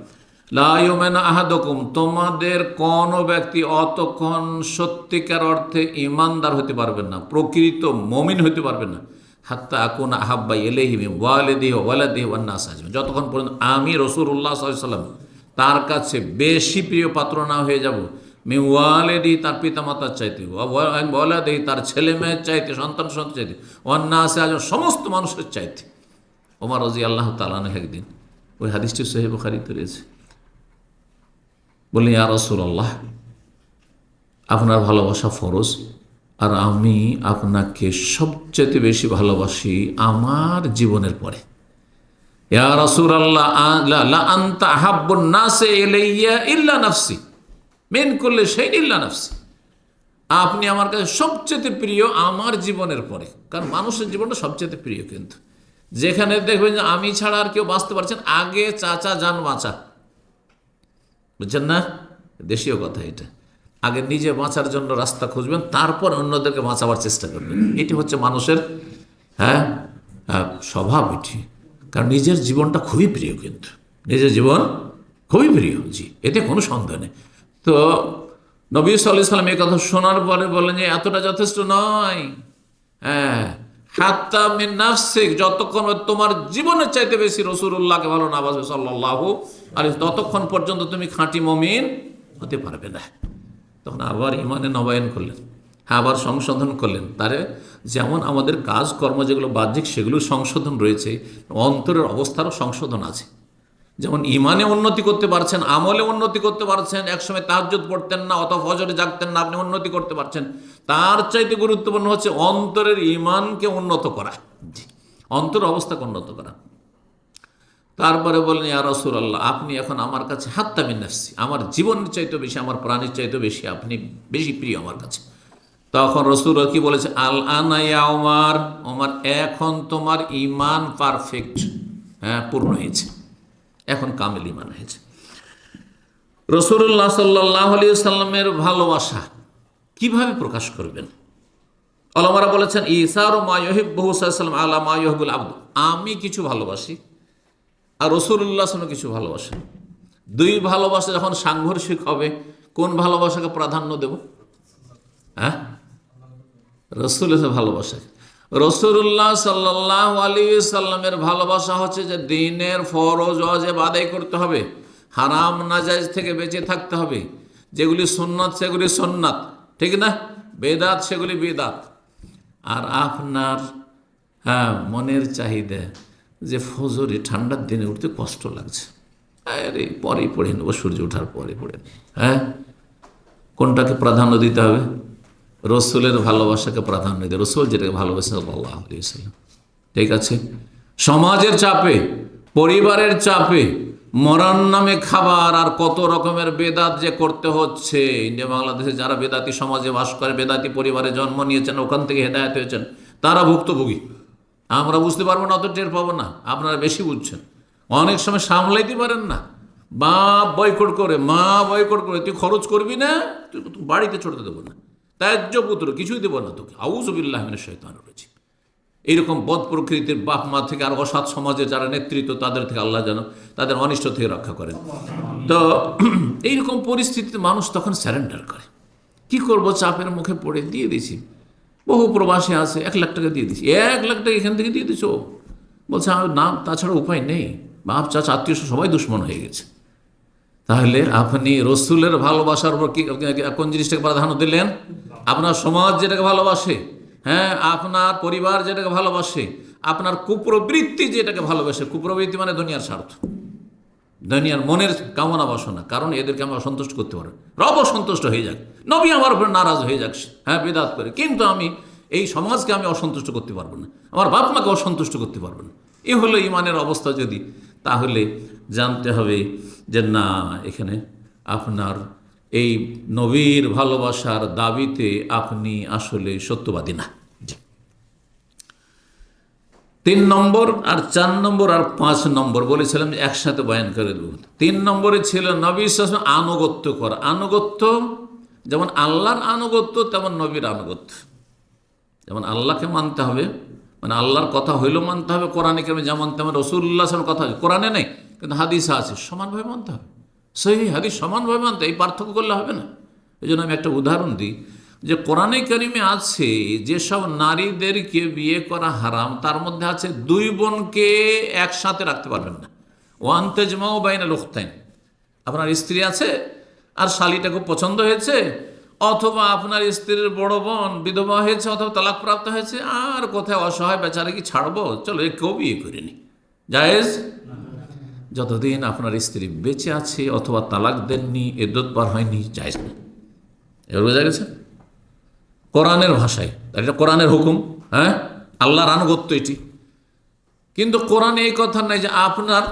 লা ইউমিনু আহাদুকুম, তোমাদের কোন ব্যক্তি অতক্ষণ সত্যিকার অর্থে ঈমানদার হতে পারবেন না, প্রকৃত মুমিন হতে পারবেন না, হাত্তা আকুনা আহাব্বা ইলাইহি মিন ওয়ালিদিহি ওয়া ওয়ালাদিহি ওয়ান নাস আজমাইন, যতক্ষণ পর্যন্ত আমি রাসূলুল্লাহ সাল্লাল্লাহু আলাইহি ওয়াসাল্লাম তার কাছে বেশি প্রিয় পাত্র না হয়ে যাব, মিন ওয়ালিদিহি, তার পিতামাতার চাইতে, ওয়ালাদিহি, তার ছেলে মেয়ের চাইতে, সন্তান চাইতে, ওয়ান নাস আজমাইন, সমস্ত মানুষের চাইতে। ওমর রাদিয়াল্লাহু তাআলা আনহু একদিন, ওই হাদিসটি সহিহ বুখারীতে রয়েছে, বললেন, ইয়া রাসূলুল্লাহ, আপনার ভালোবাসা ফরজ, আর আমি আপনাকে সবচেয়ে বেশি ভালোবাসি আমার জীবনের পরে। ইয়া রাসূলুল্লাহ, লা আনতা আহাব্বুন নাসি ইলাইয়া ইল্লা নাফসি মিন কুল্লি শাইইন ইল্লা নাফসি, আপনি আমার কাছে সবচেয়ে প্রিয় আমার জীবনের পরে। কারণ মানুষের জীবনটা সবচেয়ে প্রিয়, কিন্তু যেখানে দেখবেন যে আমি ছাড়া আর কেউ বাঁচতে পারছেন, আগে চাচা যান বাঁচা, বুঝছেন না, দেশীয় কথা এটা। আগে নিজে বাঁচার জন্য রাস্তা খুঁজবেন, তারপর অন্যদেরকে বাঁচাবার চেষ্টা করবেন। এটি হচ্ছে মানুষের স্বভাব এটি। কারণ নিজের জীবনটা খুবই প্রিয়, কিন্তু নিজের জীবন খুবই প্রিয়। জি, এতে কোনো সন্দেহ নেই। তো নবী সাল্লাল্লাহু আলাইহি ওয়াসাল্লাম এই কথা শোনার পরে বললেন যে এতটা যথেষ্ট নয়, হাত্তা মিন নাফসিক, যতক্ষণ তোমার জীবনের চাইতে বেশি রাসূলুল্লাহকে ভালো না বাসবে সাল্লাল্লাহু আলাইহি, ততক্ষণ পর্যন্ত তুমি খাঁটি মুমিন হতে পারবে না। তখন আবার ইমানে নবায়ন করলেন, আবার সংশোধন করলেন। তারে যেমন আমাদের কাজকর্ম যেগুলো বাহ্যিক সেগুলো সংশোধন রয়েছে, অন্তরের অবস্থারও সংশোধন আছে। যেমন ইমানে উন্নতি করতে পারছেন, আমলে উন্নতি করতে পারছেন, একসময় তাহাজ্জুদ পড়তেন না অথবা ফজরে জাগতেন না, আপনি উন্নতি করতে পারছেন। তার চাইতে গুরুত্বপূর্ণ হচ্ছে অন্তরের ইমানকে উন্নত করা, অন্তরের অবস্থাকে উন্নত করা। তারপরে বললেন, ইয়া রাসূলুল্লাহ, আপনি এখন আমার কাছে হাত্তা মিন নাফসি, আমার জীবনের চাইতে বেশি, আমার প্রাণের চাইতে বেশি আপনি বেশি প্রিয় আমার কাছে। তখন রাসূল কি বলেছে, আল আনা ইয়া ওমর, ওমর এখন তোমার ঈমান পারফেক্ট, পূর্ণ হয়েছে, এখন কামেল ঈমান হয়েছে। রাসূলুল্লাহ সাল্লাল্লাহু আলাইহি ওয়াসাল্লামের ভালোবাসা কিভাবে প্রকাশ করবেন? ওলামারা বলেছেন, ইসারু মা ইউহিব্বুহু সাল্লাল্লাহু আলাইহি ওয়াসাল্লাম আলা মা ইউহিব্বুল আবদ, আমি কিছু ভালোবাসি আর রাসূলুল্লাহ সাল্লাল্লাহু আলাইহি ওয়াসাল্লাম কিছু ভালোবাসেন। দুই ভালোবাসা যখন সাংঘর্ষিক হবে, কোন ভালোবাসাকে প্রাধান্য দেব? রাসূলের ভালোবাসা। রাসূলুল্লাহ সাল্লাল্লাহু আলাইহি ওয়াসাল্লামের ভালোবাসা হচ্ছে যে দ্বীনের ফরজ ওয়াজিব আদায় করতে হবে, হারাম নাজায়েজ থেকে বেঁচে থাকতে হবে, যেগুলি সুন্নাত সেগুলি সুন্নাত, ঠিক না, বেদাত সেগুলি বেদাত। আর আপনার মনের চাহিদা যে ফজরে ঠান্ডার দিনে উঠতে কষ্ট লাগছে, আরে পরেই পড়ে নেবো, সূর্য ওঠার পরে পড়ে নেব, কোনটাকে প্রাধান্য দিতে হবে? রসুলের ভালোবাসাকে প্রাধান্য দিতে, রসুল যেটাকে ভালোবাসে সাল্লাল্লাহু আলাইহি ওয়াসাল্লাম, ঠিক আছে। সমাজের চাপে, পরিবারের চাপে, মরার নামে খাবার আর কত রকমের বেদাত যে করতে হচ্ছে। ইন্ডিয়া বাংলাদেশে যারা বেদাতি সমাজে বাস করে, বেদাতি পরিবারে জন্ম নিয়েছেন, ওখান থেকে হেদায়েত হয়েছেন, তারা ভুক্তভোগী। আমরা বুঝতে পারবো না, অত টের পাবো না, আপনারা বেশি বুঝছেন। অনেক সময় সামলাইতে পারেন না, বাপ বয়কট করে, মা বয়কট করে, তুই খরচ করবি না, তুই বাড়িতে ছড়তে দেবো না, ত্যায্য পুত্র, কিছুই দেবো না তোকে। আউযু বিল্লাহি মিনাশ শাইতানির রাজিম। এইরকম বদ প্রকৃতির বাপ মা থেকে আর অসৎ সমাজে যারা নেতৃত্ব, তাদের থেকে আল্লাহ যেন তাদের অনিষ্ট থেকে রক্ষা করেন। তো এইরকম পরিস্থিতিতে মানুষ তখন স্যারেন্ডার করে। কি করব, চাপের মুখে পড়ে দিয়ে দিয়েছি। বহু প্রবাসী আছে, 1 লাখ টাকা দিয়ে দিচ্ছি, 1 লাখ টাকা এখান থেকে দিয়ে দিছো, বলছে না, তাছাড়া উপায় নেই, বাপ চাচা আত্মীয় সবাই দুশ্মন হয়ে গেছে। তাহলে আপনি রসুলের ভালোবাসার উপর কি কোন জিনিসটাকে প্রাধান্য দিলেন? আপনার সমাজ যেটাকে ভালোবাসে, হ্যাঁ, আপনার পরিবার যেটাকে ভালোবাসে, আপনার কুপ্রবৃত্তি যেটাকে ভালোবাসে। কুপ্রবৃত্তি মানে দুনিয়ার স্বার্থ, দুনিয়ার মনের কামনা বাসনা। কারণ এদেরকে আমি অসন্তুষ্ট করতে পারবো, রব অসন্তুষ্ট হয়ে যাক, নবী আমার উপর নারাজ হয়ে যাক, হ্যাঁ, বিদাত করে, কিন্তু আমি এই সমাজকে আমি অসন্তুষ্ট করতে পারবো না, আমার বাপ মাকে অসন্তুষ্ট করতে পারবো না। এ হলো ইমানের অবস্থা যদি, তাহলে জানতে হবে যে না, এখানে আপনার এই নবীর ভালোবাসার দাবিতে আপনি আসলে সত্যবাদী না। 3 নম্বর আর 4 নম্বর আর 5 নম্বর বলেছিলাম যে একসাথে বয়ান করে দেব। 3 নম্বরে ছিল নবীর সাথে আনুগত্য করা। আনুগত্য যেমন আল্লাহর আনুগত্য, তেমন নবীর আনুগত্য। যেমন আল্লাহকে মানতে হবে, মানে আল্লাহর কথা হইলেও মানতে হবে, কোরআনে কেমন যেমন তেমন রসুল্লাহ কথা কোরআনে নেই কিন্তু হাদিসে আছে, সমানভাবে মানতে হবে। সেই হাদিস সমানভাবে মানতে, এই পার্থক্য করলে হবে না। এই জন্য আমি একটা উদাহরণ দিই যে কোরআনে কারিমে আছে যেসব নারীদেরকে বিয়ে করা হারাম, তার মধ্যে আছে 2 বোনকে একসাথে রাখতে পারবেন না। ওয়ান তাজমাউ বাইনাল উখতাইন, আপনার স্ত্রী আছে আর শালীটা খুব পছন্দ হয়েছে, অথবা আপনার স্ত্রীর বড় বোন বিধবা হয়েছে অথবা তালাক প্রাপ্ত হয়েছে, আর কোথায় অসহায় বেচারা কি ছাড়বো, চলো কেউ বিয়ে করিনি, জায়েজ। যতদিন আপনার স্ত্রী বেঁচে আছে অথবা তালাক দেননি, ইদ্দত পার হয়নি, জায়েজ না। এবার বোঝা গেছে কোরআনের ভাষায়, এটা কোরআনের হুকুম, হ্যাঁ, আল্লাহর আনুগত্য এটি। কিন্তু কোরআনে এই কথা নাই যে আপনার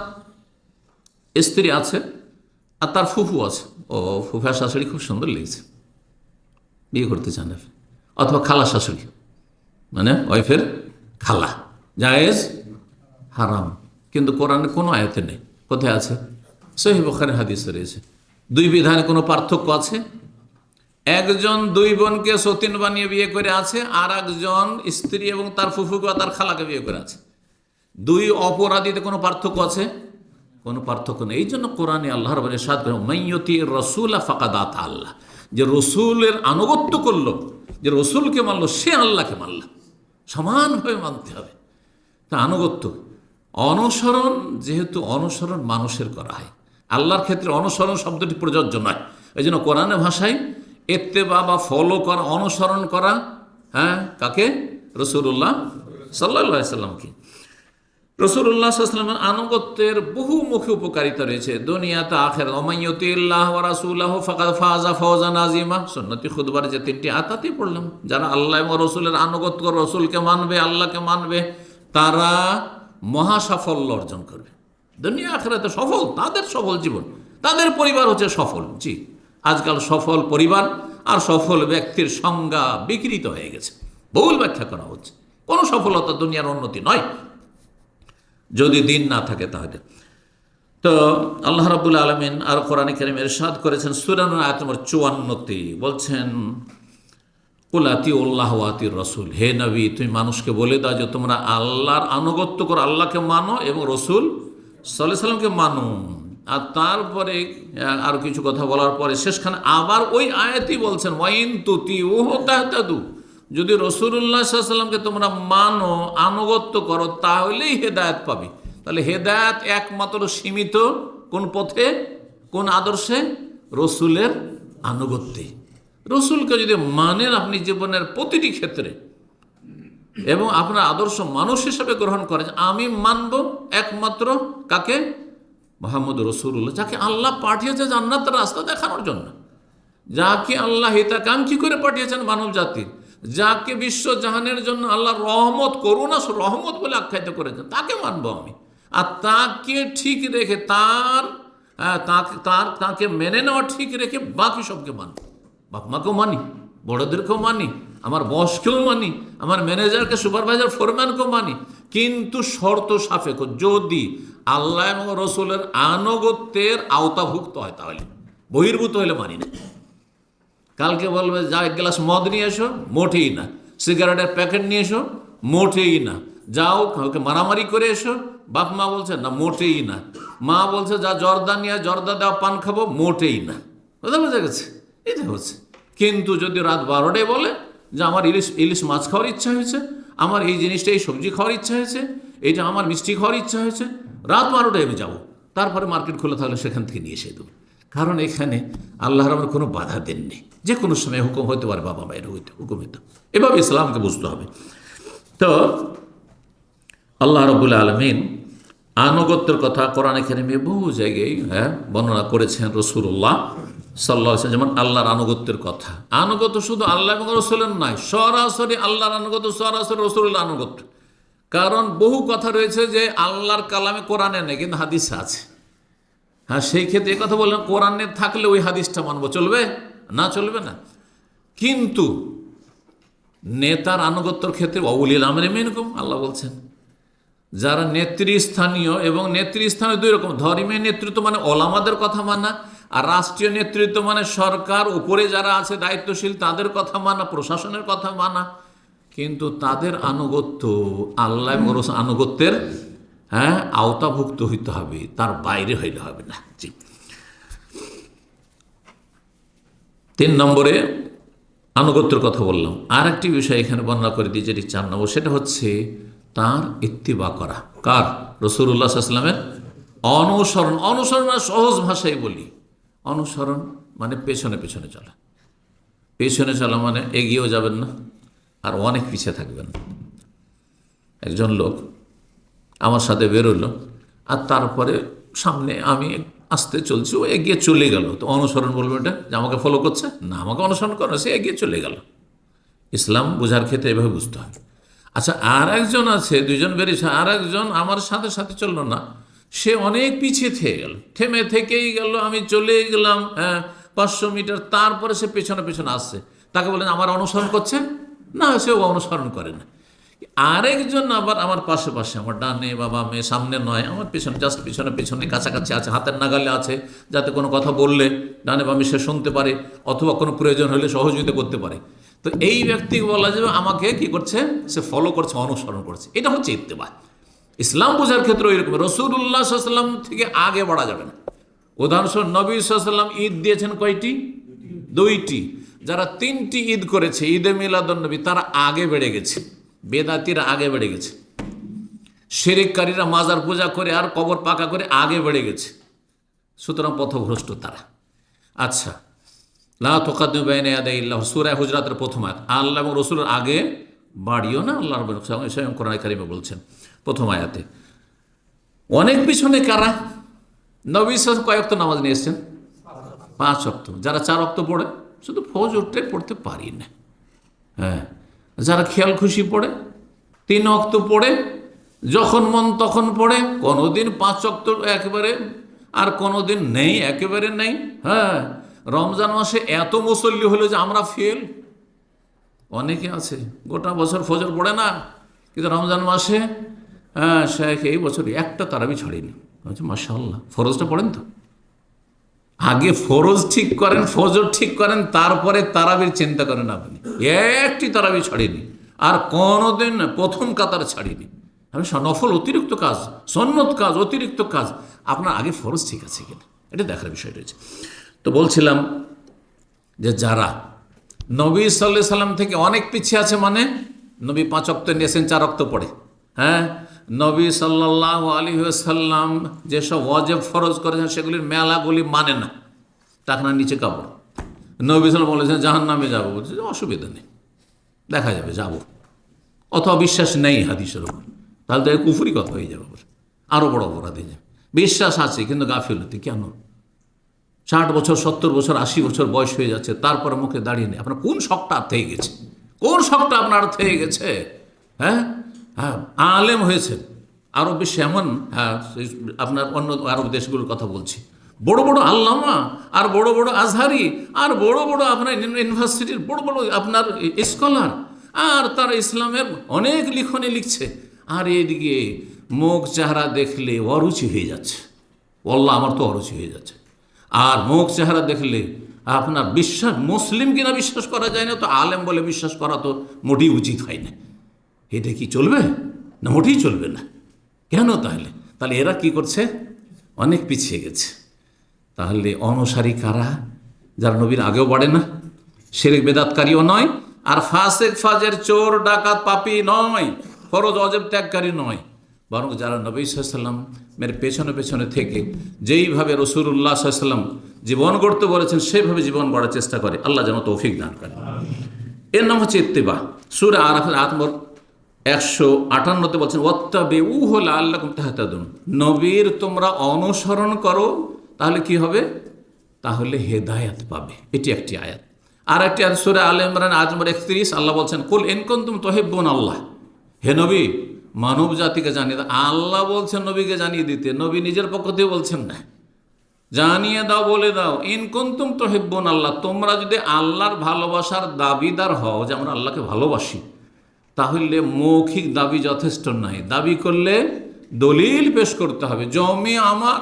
স্ত্রী আছে আর তার ফুফু আছে, ও ফুফার শাশুড়ি খুব সুন্দর লেগেছে, বিয়ে করতে চান, অথবা খালা শাশুড়ি মানে ওয়াইফের খালা, জায়েজ, হারাম। কিন্তু কোরআনে কোনো আয়াতে নেই। কোথায় আছে? সহিহ বুখারীর হাদিসে রয়েছে। 2 বিধানে কোনো পার্থক্য আছে? একজন 2 বোনকে সতীন বানিয়ে বিয়ে করে আছে, আর একজন স্ত্রী এবং তার ফুফুকে তার খালাকে বিয়ে করে আছে। 2 অপরাধীতে কোনো পার্থক্য আছে? কোনো পার্থক্য নেই। এই জন্য কোরআনে আল্লাহ রাব্বুল ইরশাদ করেন, মাইয়ুতি রাসূলা ফাকাদ আতা আল্লাহ, যে রসুলের আনুগত্য করলো, যে রসুলকে মানলো, সে আল্লাহকে মানল। সমানভাবে মানতে হবে। তা আনুগত্য, অনুসরণ, যেহেতু অনুসরণ মানুষের করা হয়, আল্লাহর ক্ষেত্রে অনুসরণ শব্দটি প্রযোজ্য নয়। এই জন্য কোরআনের ভাষায় ইত্তেবা বা ফলো করা, অনুসরণ করা, হ্যাঁ, কাকে? রাসূলুল্লাহ সাল্লাল্লাহু আলাইহি সাল্লামকে। রাসূলুল্লাহ সাল্লাল্লাহু আলাইহি ওয়াসাল্লামের আনুগত্যের বহুমুখী উপকারিতা রয়েছে দুনিয়াতে আখিরাতে। ওয়া মান ইউতিল্লাহ ওয়া রাসূলাহু ফাকাদ ফাযা ফাওজান আযীমা। সুন্নতি খুতবার যে 3টি আয়াতই পড়লাম, যারা আল্লাহ এবং রাসূলের আনুগত্য করে, রাসূলকে মানবে, আল্লাহকে মানবে, তারা মহা সাফল্য অর্জন করবে, দুনিয়া আখিরাতে সফল, তাদের সফল জীবন, তাদের পরিবার হচ্ছে সফল। জি, আজকাল সফল পরিবার আর সফল ব্যক্তির সংজ্ঞা বিকৃত হয়ে গেছে, ভুল ব্যাখ্যা করা হচ্ছে। কোনো সফলতা দুনিয়ার উন্নতি নয় যদি দিন না থাকে তাহলে। তো আল্লাহ রাব্বুল আলামিন আর কোরআনে কারীমে ইরশাদ করেছেন সূরা নূর আয়াত নম্বর 54-তে, বলছেন কুল আতিউল্লাহ ওয়া আতিউর রাসূল, হে নবী তুমি মানুষকে বলে দাও যে তোমরা আল্লাহর আনুগত্য করো, আল্লাহকে মানো এবং রাসূল সাল্লাল্লাহু আলাইহি সাল্লামকে মানো। আর তারপরে আর কিছু কথা বলার পরে শেষখানে আবার ওই আয়াতই বলছেন ওয়াইন তুতিউহু তাহতাদু, যদি রাসূলুল্লাহ সাল্লাল্লাহু আলাইহি সাল্লামকে তোমরা মানো, আনুগত্য করো, তাহলেই হেদায়েত পাবে। তাহলে হেদায়েত একমাত্র সীমিত কোন পথে, কোন আদর্শে? রাসূলের আনুগত্যে। রাসূলকে যদি মানেন আপনি জীবনের প্রতিটি ক্ষেত্রে এবং আপনার আদর্শ মানুষ হিসেবে গ্রহণ করেন, আমি মানব একমাত্র কাকে? মুহাম্মদ রাসূলুল্লাহ, যাকে আল্লাহ পাঠিয়েছে জান্নাতের রাস্তা দেখানোর জন্য, যাকে আল্লাহ হিতাকাঙ্ক্ষী করে পাঠিয়েছেন মানব জাতির, যাকে বিশ্ব জাহানের জন্য আল্লাহ রহমত, করুণা রহমত বলে আখ্যায়িত করেছেন, তাকে মানবো আমি। আর তাকে ঠিক রেখে তাকে মেনে নেওয়া ঠিক রেখে বাকি সবকে মানব। বাপ মাকেও মানি, বড়দেরকেও মানি, আমার বসকেও মানি, আমার ম্যানেজারকে, সুপারভাইজার, ফোরম্যানকেও মানি, কিন্তু শর্ত সাপেক্ষ, যদি আল্লাহ এবং রসুলের আনুগত্যের আওতাভুক্ত হয়, তাহলে। বহির্ভূত হলে মানি না। কালকে বলবে যা এক গ্লাস মদ নিয়ে এসো, মোটেই না। সিগারেটের প্যাকেট নিয়ে এসো, মোটেই না। যাও কাউকে মারামারি করে এসো, বাপ মা বলছে না, মোটেই না। মা বলছে যা জর্দা নিয়ে, জর্দা দেওয়া পান খাবো, মোটেই না। কথা বোঝা গেছে? এটা হচ্ছে। কিন্তু যদি রাত 12টায় বলে যে আমার ইলিশ মাছ খাওয়ার ইচ্ছা হয়েছে, আমার এই জিনিসটা, এই সবজি খাওয়ার ইচ্ছা হয়েছে, এটা আমার মিষ্টি খাওয়ার ইচ্ছা হয়েছে, রাত 12টায় আমি যাবো, তারপরে মার্কেট খোলা থাকলে সেখান থেকে নিয়ে এসে দেবো। কারণ এখানে আল্লাহর আমার কোনো বাধা দেননি। যে কোনো সময় হুকুম হতে পারে, বাবা মায়ের হুকুম হইতে। এভাবে ইসলামকে বুঝতে হবে। তো আল্লাহ রাব্বুল আলামিন আনুগত্যের কথা কোরআনে কারিমে বহু জায়গায় বর্ণনা করেছেন। রাসূলুল্লাহ সাল্লাল্লাহু আলাইহি ওয়াসাল্লাম যেমন আল্লাহর আনুগত্যের কথা। আনুগত্য শুধু আল্লাহ এবং রসুলের নয়, সরাসরি আল্লাহর আনুগত্য, সরাসরি রসুলের আনুগত্য। কারণ বহু কথা রয়েছে যে আল্লাহর কালামে, কোরআনে নেই, কিন্তু হাদিসে আছে। হ্যাঁ, সেই ক্ষেত্রে এই কথা বললেন, কোরআনে থাকলে ওই হাদিসটা মানবো, চলবে না? চলবে না। কিন্তু নেতার আনুগত্যের ক্ষেত্রে ওয়াউলিল আমরি মিনকুম, আল্লাহ বলছেন যারা নেতৃস্থানীয়, এবং নেতৃস্থানীয় দুই রকম। ধর্মীয় নেতৃত্ব মানে ওলামাদের কথা মানা, আর রাষ্ট্রীয় নেতৃত্ব মানে সরকার উপরে যারা আছে দায়িত্বশীল তাদের কথা মানা, প্রশাসনের কথা মানা। কিন্তু তাদের আনুগত্য আল্লাহ এবং রাসূলের আনুগত্যের আওতাভুক্ত হইতে হবে, তার বাইরে হইলে হবে না। জি। 3 নম্বরে আনুগত্যের কথা বললাম। আর একটি বিষয় এখানে বর্ণনা করে দিয়ে যেটি 4 নম্বর, সেটা হচ্ছে তার ইত্তিবা করা। কার? রাসূলুল্লাহ সাল্লাল্লাহু আলাইহি ওয়াসাল্লামের অনুসরণ। অনুসরণ মানে সহজ ভাষায় বলি, অনুসরণ মানে পেছনে পেছনে চলা। পেছনে চলা মানে এগিয়েও যাবেন না, আর অনেক পিছিয়ে থাকবেন না। একজন লোক আমার সাথে বেরোলো, আর তারপরে সামনে আমি আস্তে চলছি, ও এগিয়ে চলে গেল। তো অনুসরণ বলবো এটা যে আমাকে ফলো করছে? না, আমাকে অনুসরণ করে, সে এগিয়ে চলে গেল। ইসলাম বোঝার ক্ষেত্রে এভাবে বুঝতে হয়। আচ্ছা, আর একজন আছে, 2 জন বেরিয়েছে, আর একজন আমার সাথে সাথে চললো না, সে অনেক পিছিয়ে থেকে গেল, থেমে থেকেই গেল, আমি চলে গেলাম 500 মিটার, তারপরে সে পেছনে পেছনে আসছে। তাকে বলেন আমার অনুসরণ করছে? না, সে অনুসরণ করে না। আরেকজন আবার আমার পাশে পাশে, আমার ডানে বা বামে, সামনে নয়, আমার পেছনে, জাস্ট পিছনে পিছনে কাছাকাছি আছে, হাতের নাগালে আছে, যাতে কোনো কথা বললে ডানে বামে সে শুনতে পারে, অথবা কোনো প্রয়োজন হলে সহযোগিতা করতে পারে। তো এই ব্যক্তিকে বলা যাবে আমাকে কি করছে? সে ফলো করছে, অনুসরণ করছে। এটা হচ্ছে ইত্তেবা। ইসলাম বোঝার ক্ষেত্রে ওইরকম। রাসূলুল্লাহ সাল্লাল্লাহু আলাইহি ওয়াসাল্লাম থেকে আগে বাড়া যাবে না। উদাহরণস্বরূপ নবী সাল্লাল্লাহু আলাইহি ওয়াসাল্লাম ঈদ দিয়েছেন কয়টি? 2টি। যারা 3টি ঈদ করেছে, ঈদে মিলাদুন্নবী, তারা আগে বেড়ে গেছে, বেদাতিরা আগে বেড়ে গেছে, শিরককারীরা মাজার পূজা করে আর কবর পাকা করে আগে বেড়ে গেছে। সুতরাং পথভ্রষ্ট তারা। আচ্ছা, লা তুকাদ্দিমু বাইনা ইয়াদাইল্লাহ, সূরা হুজরাতের প্রথম আয়াত। আল্লাহ এবং রাসূলের আগে বাড়িও না, আল্লাহ রাব্বুল আলামিন স্বয়ং কোরআনে কারিমে বলছেন প্রথম আয়াতে। অনেক পিছনে কারা? নবী সাল্লাল্লাহু আলাইহি ওয়াসাল্লাম কয় ওয়াক্ত নামাজ নিয়েছেন? 5 ওয়াক্ত। যারা 4 ওয়াক্ত পড়ে, শুধু ফজরটাই পড়তে পারি না। হ্যাঁ, যারা খেয়াল খুশি পড়ে, 3 ওয়াক্ত পড়ে, যখন মন তখন পড়ে, কোনোদিন 5 ওয়াক্ত একেবারে, আর কোনোদিন নেই, একেবারে নেই। হ্যাঁ, রমজান মাসে এত মুসল্লি হলো যে আমরা ফেল। অনেকে আছে গোটা বছর ফজর পড়ে না, কিন্তু রমজান মাসে শেখ এই বছর একটা তারাবি ছাড়েনি। মাশাআল্লাহ, ফরজটা পড়েন তো? আগে ফরজ ঠিক করেন, ফজর ঠিক করেন, তারপরে তারাবির চিন্তা করেন। আপনি একটি তারাবি ছাড়েনি, আর কোনোদিন প্রথম কাতার ছাড়িনি। আমি নফল অতিরিক্ত কাজ, সুন্নত কাজ, অতিরিক্ত কাজ, আপনার আগে ফরজ ঠিক আছে কিনা, এটা দেখার বিষয় রয়েছে। তো বলছিলাম যে যারা নবী সাল্লাল্লাহু আলাইহি ওয়াসাল্লাম থেকে অনেক পিছিয়ে আছে, মানে নবী 5 ওয়াক্ত নিয়েছেন, 4 ওয়াক্ত পড়ে। হ্যাঁ, নবী সাল্লাল্লাহু আলাইহি ওয়াসাল্লাম যেসব ওয়াজিব ফরজ করেছেন সেগুলির মেলাগুলি মানে না, টাকনার নিচে কাপড়। নবী সাল্লাল্লাহু বলেছেন জাহান্নামে যাবো, বলছে অসুবিধা নেই, দেখা যাবে, যাবো। অথবা বিশ্বাস নেই হাদিসের উপর, তাহলে তো কুফরি কথা হয়ে যাবে, আরও বড় অপরাধ হয়ে যাবে। বিশ্বাস আছে কিন্তু গাফিলতি। কেন? 60 বছর, 70 বছর, 80 বছর বয়স হয়ে যাচ্ছে, তারপরে মুখে দাঁড়িয়ে নেই। আপনার কোন শখটা আর থেকে গেছে? কোন শখটা আপনার থেকে গেছে? হ্যাঁ হ্যাঁ, আলেম হয়েছেন আরব বিশ্বে, এমন আপনার অন্য আরব দেশগুলোর কথা বলছি, বড় বড় আল্লামা, আর বড় বড় আজহারি, আর বড় বড় আপনার ইউনিভার্সিটির বড় বড় আপনার স্কলার, আর তারা ইসলামের অনেক লিখনে লিখছে, আর এদিকে মুখ চেহারা দেখলে অরুচি হয়ে যাচ্ছে, আল্লাহ আমার তো অরুচি হয়ে যাচ্ছে। আর মুখ চেহারা দেখলে আপনার বিশ্বাস, মুসলিম কিনা বিশ্বাস করা যায় না, তো আলেম বলে বিশ্বাস করা তো মোটেই উচিত হয় না। এটা কি চলবে? না, মোটেই চলবে না। কেন তাহলে? তাহলে এরা কি করছে? অনেক পিছিয়ে গেছে। তাহলে অনুসারী কারা? যারা নবীর আগেও বাড়ে না, শিরক বেদাতকারীও নয়, আর ফাসেক ফাজের, চোর ডাকাত পাপী নয়, ফরজ অজেব ত্যাগকারী নয়, বরং যারা নবী সাল্লাল্লাহু আলাইহি ওয়াসাল্লামের পেছনে পেছনে থেকে যেইভাবে রাসূলুল্লাহ সাল্লাল্লাহু আলাইহি ওয়াসাল্লাম জীবন গড়তে বলেছেন সেইভাবে জীবন গড়ার চেষ্টা করে। আল্লাহ যেন তৌফিক দান করে। এর নাম হচ্ছে ইত্তিবা। সূরা আরাফের আয়াত নম্বর 158-তে বলছেন ওয়াত্তাবিউহু লাআল্লাকুম তাহতাদুন, নবীর তোমরা অনুসরণ করো, তাহলে কি হবে? তাহলে হেদায়েত পাবে। এটি একটি আয়াত। আর একটি আয়াত সূরা আলে ইমরান আয়াত নম্বর 31, আল্লাহ বলছেন কুল ইন কুনতুম তুহিব্বুন আল্লাহ, হে নবী মানব জাতিকে জানিয়ে দাও। আল্লাহ বলছেন নবীকে জানিয়ে দিতে, নবী নিজের পক্ষ থেকে বলছেন না। জানিয়ে দাও, বলে দাও, ইন কুনতুম তুহিব্বুন আল্লাহ, তোমরা যদি আল্লাহর ভালোবাসার দাবিদার হও, যে আমরা আল্লাহকে ভালোবাসি, তাহলে মৌখিক দাবি যথেষ্ট নয়। দাবি করলে দলিল পেশ করতে হবে। জমি আমার,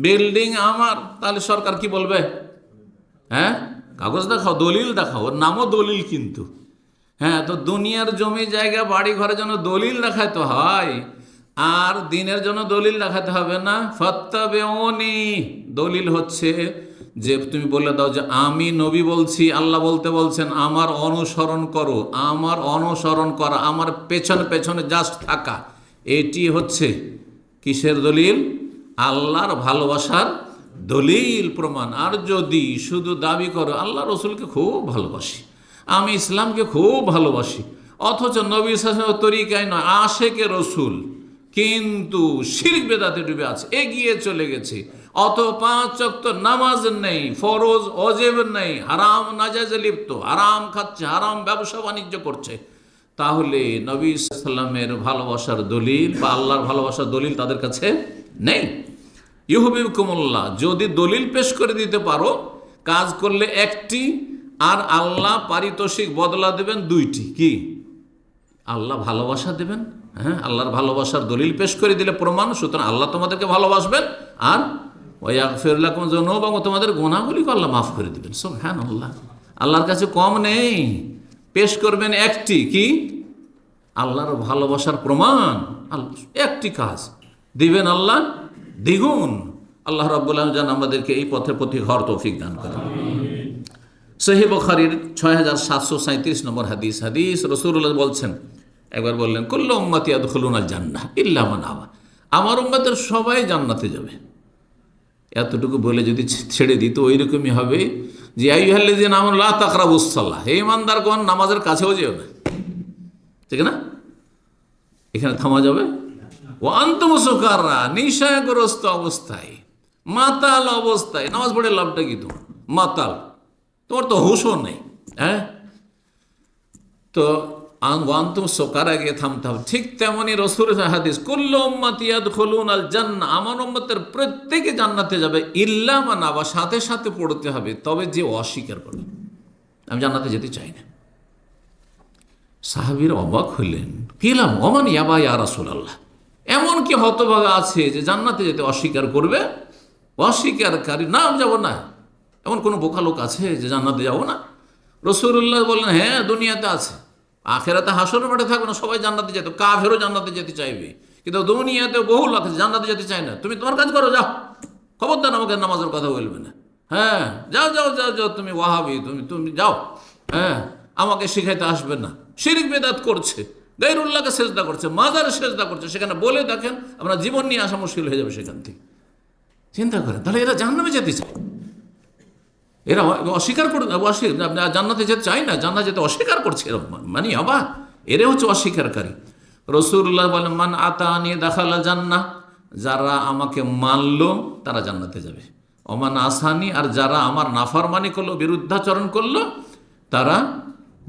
বিল্ডিং আমার, তাহলে সরকার কি বলবে? হ্যাঁ, কাগজ দেখাও, দলিল দেখাও, ওর নামও দলিল কিন্তু। হ্যাঁ, তো দুনিয়ার জমি জায়গা বাড়ি ঘরের জন্য দলিল দেখাতে হয়, আর দিনের জন্য দলিল দেখাতে হবে না। ফাত্তাবিউনি, দলিল হচ্ছে যে তুমি বলে দাও যে আমি নবী বলছি, আল্লাহ বলতে বলছেন আমার অনুসরণ করো। আমার অনুসরণ করা, আমার পেছনে পেছনে জাস্ট থাকা, এটি হচ্ছে কিসের দলিল? আল্লাহর ভালোবাসার দলিল, প্রমাণ। আর যদি শুধু দাবি করো আল্লাহ রসুলকে খুব ভালোবাসি, আমি ইসলামকে খুব ভালোবাসি, অথচ নবী সাল্লাল্লাহু আলাইহি ওয়াসাল্লামের তরিকায় নয়, আশেকে রসুল, কিন্তু শিরক বেদাতে ডুবে আছে, এগিয়ে চলে গেছে, অত 5 ওয়াক্ত নামাজ নেই, ফরজ অজেব নেই, হারাম নাজায়েজে লিপ্ত, হারাম খাচ্ছে, হারাম ব্যবসা বাণিজ্য করছে, তাহলে নবী সাল্লাল্লাহু আলাইহি ওয়াসাল্লামের ভালোবাসার দলিল বা আল্লাহর ভালোবাসার দলিল তাদের কাছে নেই। ইউহিব্বুকুমুল্লাহ, যদি দলিল পেশ করে দিতে পারো, কাজ করলে একটি, আর আল্লাহ পারিতোষিক বদলা দেবেন 2টি। কি? আল্লাহ ভালোবাসা দেবেন, হ্যাঁ, আল্লাহর ভালোবাসার দলিল পেশ করে দিলে প্রমাণ, সুতরাং আল্লাহ তোমাদেরকে ভালোবাসবেন, আর ওয়াগফির লাকুম যুনুবাকুম, তোমাদের গুনাহগুলিকে আল্লাহ মাফ করে দেবেন। সুবহানাল্লাহ, আল্লাহর কাছে কম নেই। পেশ করবেন একটি, কি? আল্লাহর ভালোবাসার প্রমাণ, একটি কাজ দিবেন আল্লাহ দ্বিগুণ। আল্লাহ রাব্বুল আলামিন যেন আমাদেরকে এই পথের প্রতি ঘর তৌফিক দান করেন। সহিহ বুখারীর 6737 নম্বর হাদিস রাসূলুল্লাহ বলছেন, একবার বললেন কুল্লু উম্মতি ইয়াদখুলুনাল জান্নাহ ইল্লা মান আবা, আমার উম্মতের সবাই জান্নাতে যাবে। এতটুকু বলে যদি ছেড়ে দিত, ওই রকমই হবে যে আইয়ুহাল্লাযীনা আমানু লা তাকরাবুস সালাহ, হে ঈমানদারগণ নামাজের কাছেও যেও না। ঠিক না? এখানে থামা যাবে? ওয়া আনতুম সুকারা, নেশাগ্রস্ত অবস্থায়, মাতাল অবস্থায় নামাজ পড়ে লাভটা কি? তোমার মাতাল, তোমার তো হুঁশও নেই। হ্যাঁ, তো আনতুম সুকারা গিয়ে থামতে হবে। ঠিক তেমনি রাসূলের হাদিস কুল্লু উম্মতি ইয়াদখুলুনাল জান্নাহ, আমার উম্মতের প্রত্যেকে জান্নাতে যাবে, ইল্লা মান আবা, সাথে সাথে পড়তে হবে, তবে যে অস্বীকার করবে আমি জান্নাতে যেতে চাই না। সাহাবীরা অবাক হইলেন, কিলাম ওমান ইয়াবা ইয়া রাসূলুল্লাহ, এমন কি হতভাগা আছে যে জান্নাতে যেতে অস্বীকার করবে? অস্বীকারী না, যাব না, এমন কোনো বোকা লোক আছে যে জান্নাতে যাব না? রাসূলুল্লাহ বললেন, হ্যাঁ দুনিয়াতে আছে, আখেরাতে হাসরের মাঠে থাকবে না, সবাই জান্নাতে যেত, কাফেরও জান্নাতে যেতে চাইবে, কিন্তু দুনিয়াতে বহু লোক আছে জান্নাতে যেতে চায় না। তুমি তোমার কাজ করো, যাও, খবরদার আমাকে নামাজের কথা বলবে না। হ্যাঁ, যাও যাও যাও যাও, তুমি ওয়াহাবি, তুমি যাও, হ্যাঁ, আমাকে শিখাইতে আসবে না। শিরক বেদাত করছে, গায়রুল্লাহকে সেজদা করছে, মাজারে সেজদা করছে, সেখানে বলে দেখেন আমরা জীবন নিয়ে আসা মুশকিল হয়ে যাবে সেখান থেকে। চিন্তা করেন, তাহলে এরা জাহান্নামে যেতে চায়, এরা অস্বীকার করে, জান্নাতে যেতে চায় না, জান্নাতে যেতে অস্বীকার করছে, এরা মানে আবার এরা হচ্ছে অস্বীকারী। রাসূলুল্লাহ বলেন মান আতানি দাখালা জান্নাহ, যারা আমাকে মানলো তারা জান্নাতে যাবে। ওমান আসানি, আর যারা আমার নাফরমানি করলো, বিরুদ্ধাচরণ করলো, তারা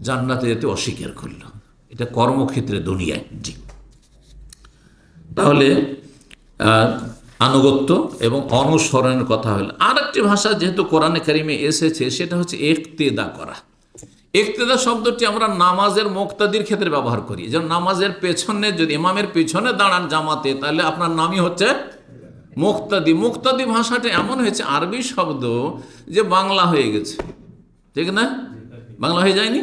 জান্নাতে যেতে অস্বীকার করলো। এটা কর্মক্ষেত্রে দুনিয়ায়। জি, তাহলে আনুগত্য এবং অনুসরণের কথা হলো। আর একটি ভাষা যেহেতু কোরআনে কারিমে এসেছে, সেটা হচ্ছে ইক্তেদা করা। ইক্তেদা শব্দটি আমরা নামাজের মুক্তাদির ক্ষেত্রে ব্যবহার করি। যেমন নামাজের পেছনে যদি ইমামের পেছনে দাঁড়ান জামাতে, তাহলে আপনার নামই হচ্ছে মুক্তাদি। মুক্তাদি ভাষাটা এমন হয়েছে আরবি শব্দ যে বাংলা হয়ে গেছে, ঠিক না? বাংলা হয়ে যায়নি?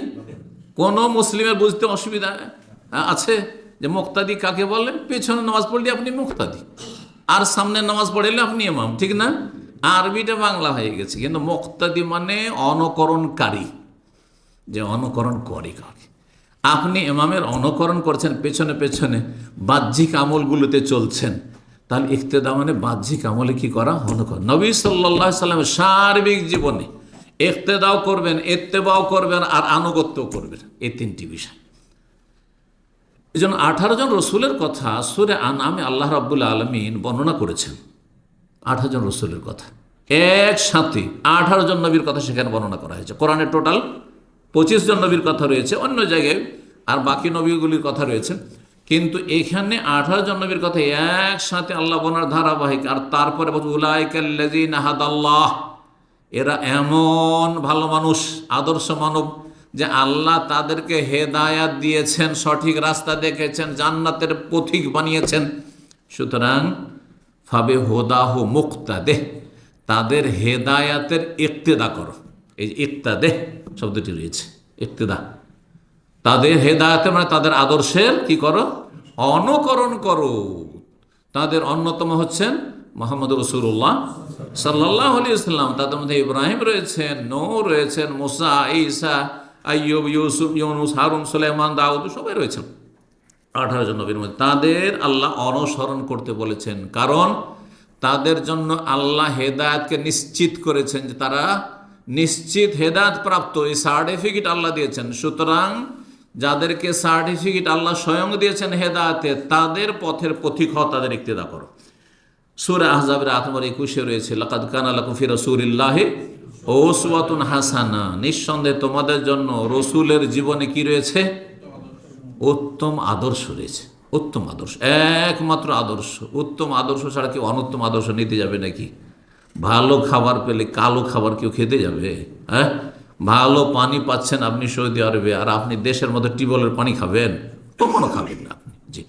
কোনো মুসলিমের বুঝতে অসুবিধা আছে যে মুক্তাদি কাকে বলে? পেছনে নামাজ পড়লে আপনি মুক্তাদি, আর সামনে নামাজ পড়লে আপনি ইমাম, ঠিক না? আরবিটা বাংলা হয়ে গেছে, কিন্তু মুক্তাদি মানে অনুকরণকারী, যে অনুকরণ করে কাকে। আপনি ইমামের অনুকরণ করছেন, পেছনে পেছনে বাহ্যিক আমলগুলোতে চলছেন, তাহলে ইক্তেদা মানে বাহ্যিক আমলে কি করা? অনুকরণ। নবী সাল্লাল্লাহু আলাইহি সাল্লামের সার্বিক জীবনে ইক্তেদাও করবেন, ইত্তেবাও করবেন, আর আনুগত্যও করবেন, এই তিনটি বিষয়। এই জন্য 18 জন রসুলের কথা সূরা আনআমে আল্লাহ রাব্বুল আলামিন বর্ণনা করেছেন। 18 জন রসুলের কথা একসাথে, 18 জন নবীর কথা সেখানে বর্ণনা করা হয়েছে। কোরআনে টোটাল 25 জন নবীর কথা রয়েছে, অন্য জায়গায় আর বাকি নবীগুলির কথা রয়েছে, কিন্তু এখানে 18 জন নবীর কথা একসাথে আল্লাহ বর্ণনার ধারাবাহিক। আর তারপরে উলাইকাল্লাযীনা হাদাল্লাহ, এরা এমন ভালো মানুষ, আদর্শ মানব, যে আল্লাহ তাদেরকে হেদায়াত দিয়েছেন, সঠিক রাস্তা দেখেছেন, জান্নাতের পথিক বানিয়েছেন। সুতরাং ফাবে হুদাহু মুক্তাদেহ, তাদের হেদায়াতের ইক্তেদা করো। এই যে ইক্তাদেহ শব্দটি রয়েছে, ইক্তেদা, তাদের হেদায়াতের মানে তাদের আদর্শের কি করো? অনুকরণ করো। তাদের অন্যতম হচ্ছেন মুহাম্মদ রাসূলুল্লাহ সাল্লাল্লাহু আলাইহি ওয়াসাল্লাম। তাদের মধ্যে ইব্রাহিম রয়েছেন, নূহ রয়েছেন, মুসা, ঈসা, আইয়ুব, ইউসুফ, ইউনুস, হারুন, সুলাইমান, দাউদ, সবাই রয়েছেন 18 জন নবীর মধ্যে। তাদের আল্লাহ অনুসরণ করতে বলেছেন, কারণ তাদের জন্য আল্লাহ হেদায়েতকে নিশ্চিত করেছেন, যে তারা নিশ্চিত হেদায়েত প্রাপ্ত, এই সার্টিফিকেট আল্লাহ দিয়েছেন। সুতরাং যাদেরকে সার্টিফিকেট আল্লাহ স্বয়ং দিয়েছেন হেদায়েতে, তাদের পথের পথিক হও, তাদের ইক্তেদা করো। সূরা আহজাবের 8 নম্বর 21 রয়েছে, লাকাদ কানা লাকুম ফি রাসূলিল্লাহি উসওয়াতুন হাসানা, নিঃসন্দেহে তোমাদের জন্য রসুলের জীবনে কি রয়েছে? উত্তম আদর্শ রয়েছে। উত্তম আদর্শ, একমাত্র আদর্শ। উত্তম আদর্শ ছাড়া কেউ অনুত্তম আদর্শ নিতে যাবে নাকি? ভালো খাবার পেলে কালো খাবার কেউ খেতে যাবে? হ্যাঁ, ভালো পানি পাচ্ছেন আপনি সৌদি আরবে, আর আপনি দেশের মধ্যে টিউবওয়েলের পানি খাবেন? কখনো খাবেন না আপনি। জি,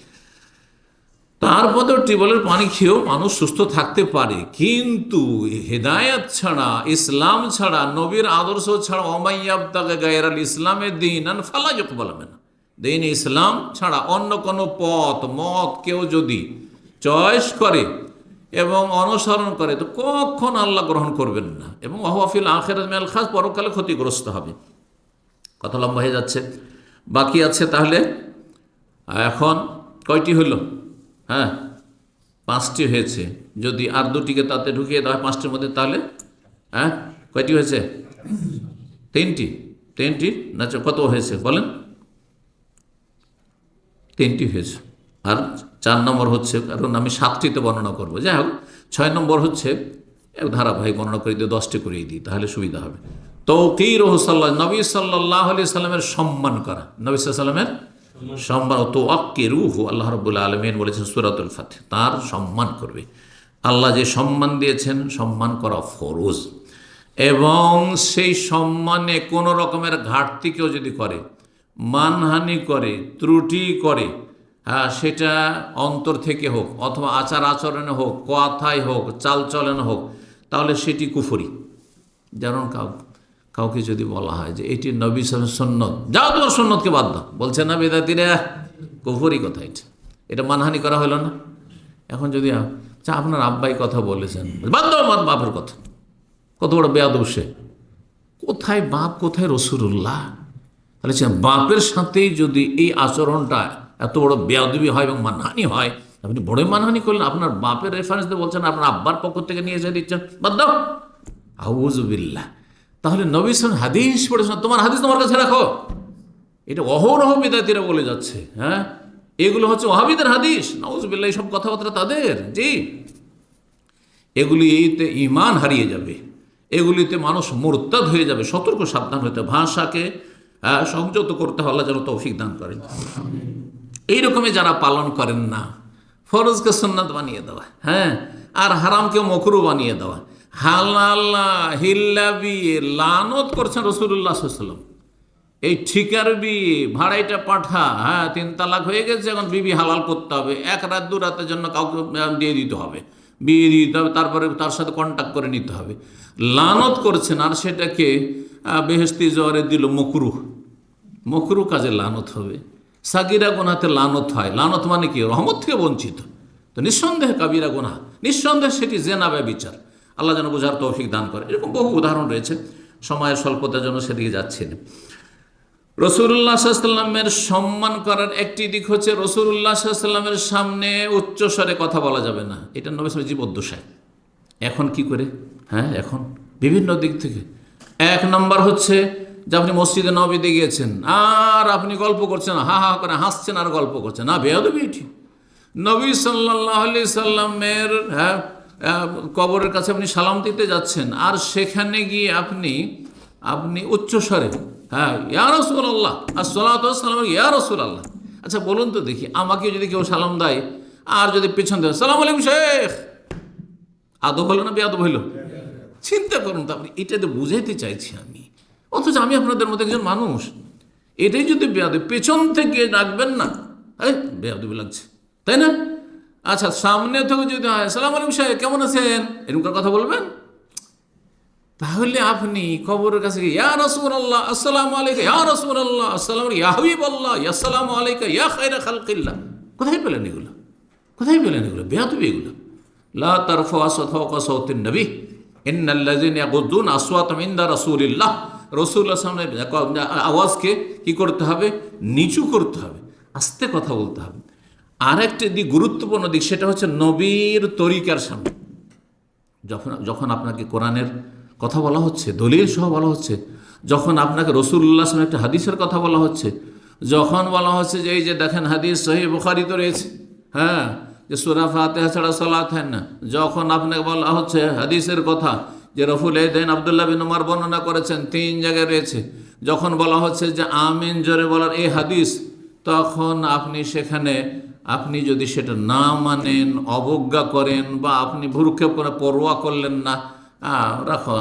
তারপরেও টিউবওয়েলের পানি খেয়েও মানুষ সুস্থ থাকতে পারে, কিন্তু হেদায়েত ছাড়া, ইসলাম ছাড়া, নবীর আদর্শ ছাড়া, ওমাইয়াবতাগি গায়রাল ইসলামে দীনান ফালা ইউকবাল মিনহু, দিন ইসলাম ছাড়া অন্য কোনো মত কেউ যদি চয়েস করে এবং অনুসরণ করে, তো কখন আল্লাহ গ্রহণ করবেন না, এবং ওয়া ফিল আখিরাতি মিনাল খাস, পরকালে ক্ষতিগ্রস্ত হবে। কথা লম্বা হয়ে যাচ্ছে, বাকি আছে। তাহলে এখন কয়টি হলো? হ্যাঁ, 5টি হয়েছে। যদি আর 2টিকে তাতে ঢুকিয়ে দেওয়া হয় 5টির মধ্যে, তাহলে হ্যাঁ কয়টি হয়েছে? 3টি না, কত হয়েছে বলেন? 3টি হয়েছে। আর 4 নম্বর হচ্ছে, কারণ আমি 7টিতে বর্ণনা করবো, যাই হোক 6 নম্বর হচ্ছে এক ধারাবাহিক বর্ণনা করে দিয়ে 10টি করিয়ে দিই, তাহলে সুবিধা হবে। তাওকীরুহু সাল্লাল্লাহু, নবী সাল্লাল্লাহু আলাইহি সাল্লামের সম্মান করা, নবী সাল্লাল্লাহু আলাইহি সাল্লামের সম্মান। তাওকীরুহু, আল্লাহ রাব্বুল আলামিন বলেছেন সূরাতুল ফাতিহা, তার সম্মান করবে। আল্লাহ যে সম্মান দিয়েছেন, সম্মান করা ফরজ, এবং সেই সম্মানে কোনো রকমের ঘাটতি কেউ যদি করে, মানহানি করে, ত্রুটি করে, হ্যাঁ, সেটা অন্তর থেকে হোক অথবা আচার আচরণে হোক, কথায় হোক, চালচলনে হোক, তাহলে সেটি কুফরি। যেমন কাউকে যদি বলা হয় যে এটি নবী সাল্লাল্লাহু আলাইহি ওয়াসাল্লামের সুন্নত, যাও তোমার সুন্নতকে বাদ দাও, বলছে না বেদাতিরা, কুফরি কথা, এটা মানহানি করা হলো না? এখন যদি আপনার আব্বাই কথা বলেছেন, বাদ দাও আমার বাপের কথা, কত বড় বেয়াদব সে! কোথায় বাপ, কোথায় রাসূলুল্লাহ? তাহলে বাপের সাথেই যদি এই আচরণটা এত বড় বেয়াদবি হয় এবং মানহানি হয়, আপনি বড়ই মানহানি করলেন। আপনার বাপের রেফারেন্স দিয়ে বলছেন, আপনার আব্বার পক্ষ থেকে নিয়ে এসে দিচ্ছেন, বাদ দাও, আউযু বিল্লাহ। তাহলে নবী সাল্লাল্লাহু আলাইহি ওয়াসাল্লাম হাদিস পড়েছেন, তোমার হাদিস তোমার কাছে রাখো, এটা অহরহ বিদাতিরা বলে যাচ্ছে। হ্যাঁ, এগুলো হচ্ছে ওয়াহাবিদের হাদিস, নাউযু বিল্লাহ, এইসব কথাবার্তা তাদের। জি, এগুলিতে ঈমান হারিয়ে যাবে, এগুলিতে মানুষ মুরতাদ হয়ে যাবে। সতর্ক সাবধান হতে, ভাষাকে সংযত করতে হলে যেন তৌফিক দান করেন। এইরকমই যারা পালন করেন না, ফরজকে সুন্নাত বানিয়ে দেওয়া, হ্যাঁ, আর হারামকে মকরু বানিয়ে দেওয়া, হালাল হিল্লা বিয়ে লানত করছেন রাসূলুল্লাহ সাল্লাল্লাহু আলাইহি ওয়াসাল্লাম। এই ঠিকার বিয়ে, ভাড়াইটা পাঠা, হ্যাঁ 3 তালাক হয়ে গেছে, এখন বিবি হালাল করতে হবে, 1 রাত 2 রাতের জন্য কাউকে দিয়ে দিতে হবে, বিয়ে দিয়ে দিতে হবে, তারপরে তার সাথে কন্ট্যাক্ট করে নিতে হবে। লানত করছেন, আর সেটাকে বেহেশতি জোয়ারে দিল মকরুহ। মকরুহ কাজে লানত হবে। সাগিরা গুনাহতে লানত হয়। লানত মানে কি? রহমত থেকে বঞ্চিত। তো নিঃসন্দেহে কাবিরা গুনাহ, নিঃসন্দেহে সেটি জেনা ব্যভিচার। আল্লাহ যেন বোঝার তৌফিক দান করে। এরকম বহু উদাহরণ রয়েছে, সময়ের স্বল্পতার জন্য সেদিকে যাচ্ছি না। রাসূলুল্লাহ সাল্লাল্লাহু আলাইহি ওয়াসাল্লামের সম্মান করার একটি দিক হচ্ছে রাসূলুল্লাহ সাল্লাল্লাহু আলাইহি ওয়াসাল্লামের সামনে উচ্চস্বরে কথা বলা যাবে না। এটা নবী সাল্লাল্লাহু আলাইহি ওয়াসাল্লামের জীবদ্দশায়। এখন কি করে? হ্যাঁ, এখন বিভিন্ন দিক থেকে। 1 নম্বর হচ্ছে যে আপনি মসজিদে নববীতে গিয়েছেন আর আপনি গল্প করছেন, হা হা করে হাসছেন আর গল্প করছেন, না বেয়াদবি এটি। নবী সাল্লাল্লাহু আলাইহি সাল্লামের কবরের কাছে আপনি সালাম দিতে যাচ্ছেন, আর সেখানে গিয়ে আপনি উচ্চস্বরে, হ্যাঁ ইয়া রাসূলুল্লাহ আসসালাতু ওয়াসসালামু ইয়া রাসূলুল্লাহ। আচ্ছা বলুন তো দেখি, আমাকে যদি কেউ সালাম দেয় আর যদি পেছন দেয় সালাম আলাইকুম শেখ, আদব হলো না বেয়াদব হইল? চিন্তা করুন তো আপনি। এটা তো বুঝাইতে চাইছি আমি, অথচ আমি আপনাদের মধ্যে একজন মানুষ। এটাই যদি বেয়াদব, পেছন থেকে ডাকবেন না, এই বেয়াদবি লাগছে, তাই না? আচ্ছা সামনে থেকে যদি হয় সালাম আলাইকুম শেখ কেমন আছেন, এরকম কথা বলবেন, তাহলে আপনি কবরের কাছে গিয়ে ইয়া রাসূলুল্লাহ আসসালামু আলাইকা, ইয়া রাসূলুল্লাহ আসসালামু ইয়া হাবিবাল্লাহ আসসালামু আলাইকা ইয়া খায়রা খালকিল্লাহ। কোথায় পেলেন এগুলো? কোথায় পেলেন এগুলো? বেয়াদবি এগুলো। লা তারফাউ আসওয়াতাকুম ফাওকা সাওতিন নবী ইন্নাল্লাযীনা ইয়াগুদ্দুনা আসওয়াতাহুম ইনদা রাসূলিল্লাহ। রাসূলুল্লাহ সামনে আওয়াজকে কি করতে হবে? নিচু করতে হবে, আস্তে কথা বলতে হবে। আরেকটি দিক, গুরুত্বপূর্ণ দিক, সেটা হচ্ছে নবীর তরিকার সামনে যখন আপনাকে কোরআনের কথা বলা হচ্ছে, দলিল সহ বলা হচ্ছে, যখন আপনাকে রাসূলুল্লাহ সাল্লাল্লাহু আলাইহি ওয়াসাল্লাম একটা হাদিসের কথা বলা হচ্ছে, যখন বলা হচ্ছে যে এই যে দেখেন হাদিস সহিহ বুখারীতে রয়েছে, হ্যাঁ যে সূরা ফাতিহা ছাড়া সালাত হয় না, যখন আপনাকে বলা হচ্ছে হাদিসের কথা যে রফুল ইয়াদাইন আব্দুল্লাহ বিন উমর বর্ণনা করেছেন, 3 জায়গায় রয়েছে, যখন বলা হচ্ছে যে আমিন জোরে বলার এই হাদিস, তখন আপনি সেখানে আপনি যদি সেটা না মানেন, অবজ্ঞা করেন, বা আপনি ভ্রুক্ষেপ করে পরোয়া করলেন না, রাখো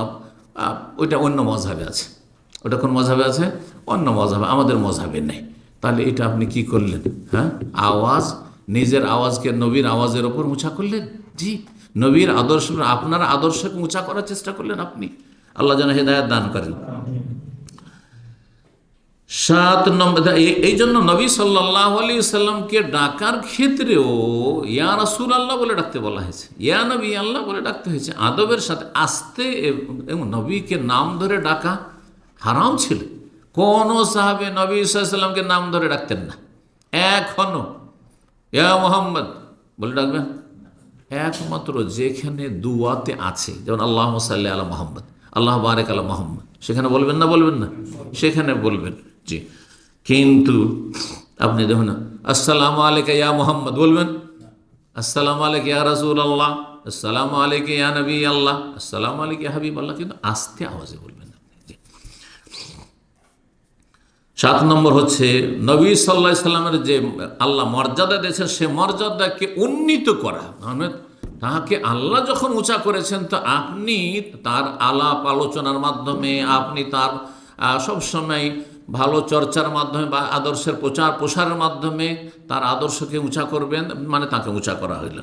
ওইটা অন্য মযহাবে আছে। ওটা কোন মযহাবে আছে? অন্য মযহাবে, আমাদের মযহাবে নেই। তাহলে এটা আপনি কি করলেন? হ্যাঁ, আওয়াজ, নিজের আওয়াজকে নবীর আওয়াজের ওপর উঁচা করলেন। জি, নবীর আদর্শ, আপনার আদর্শকে উঁচা করার চেষ্টা করলেন আপনি। আল্লাহ যেন হেদায়েত দান করেন। 7 নম্বর, এই জন্য নবী সাল্লাল্লাহু আলাইহি ওয়াসাল্লামকে ডাকার ক্ষেত্রেও ইয়া রাসূলুল্লাহ বলে ডাকতে বলা হয়েছে, ইয়া নবী আল্লাহ বলে ডাকতে হয়েছে, আদবের সাথে, আস্তে। এবং নবীকে নাম ধরে ডাকা হারাম ছিল। কোন সাহাবে নবী সাল্লাল্লাহু আলাইহি ওয়াসাল্লামকে নাম ধরে ডাকতেন না। এখনো ইয়া মুহাম্মদ বলে ডাকবেন একমাত্র যেখানে দুয়াতে আছে, যেমন আল্লাহুম্মা সাল্লি আলা মুহাম্মদ, আল্লাহ বারেক আলা মুহাম্মদ, সেখানে বলবেন না? বলবেন না? সেখানে বলবেন। জি, কিন্তু আপনি দেখুন না, আসসালামু আলাইকা ইয়া মুহাম্মদ বলবেন, আসসালামু আলাইকা ইয়া রাসূলুল্লাহ, আসসালামু আলাইকা ইয়া নবী আল্লাহ, আসসালামু আলাইকা ইয়া হাবিব আল্লাহ, কিন্তু আস্তে আওয়াজে বলবেন। 7 নম্বর হচ্ছে নবী সাল্লাল্লাহু আলাইহি সাল্লামের যে আল্লাহ মর্যাদা দিয়েছেন, সে মর্যাদাকে উন্নীত করা। মানে তাকে আল্লাহ যখন উঁচা করেছেন, তো আপনি তার আলাপ আলোচনার মাধ্যমে, আপনি তার সবসময় ভালো চর্চার মাধ্যমে বা আদর্শের প্রচার প্রসারের মাধ্যমে তার আদর্শকে উঁচা করবেন, মানে তাকে উঁচা করা হইল।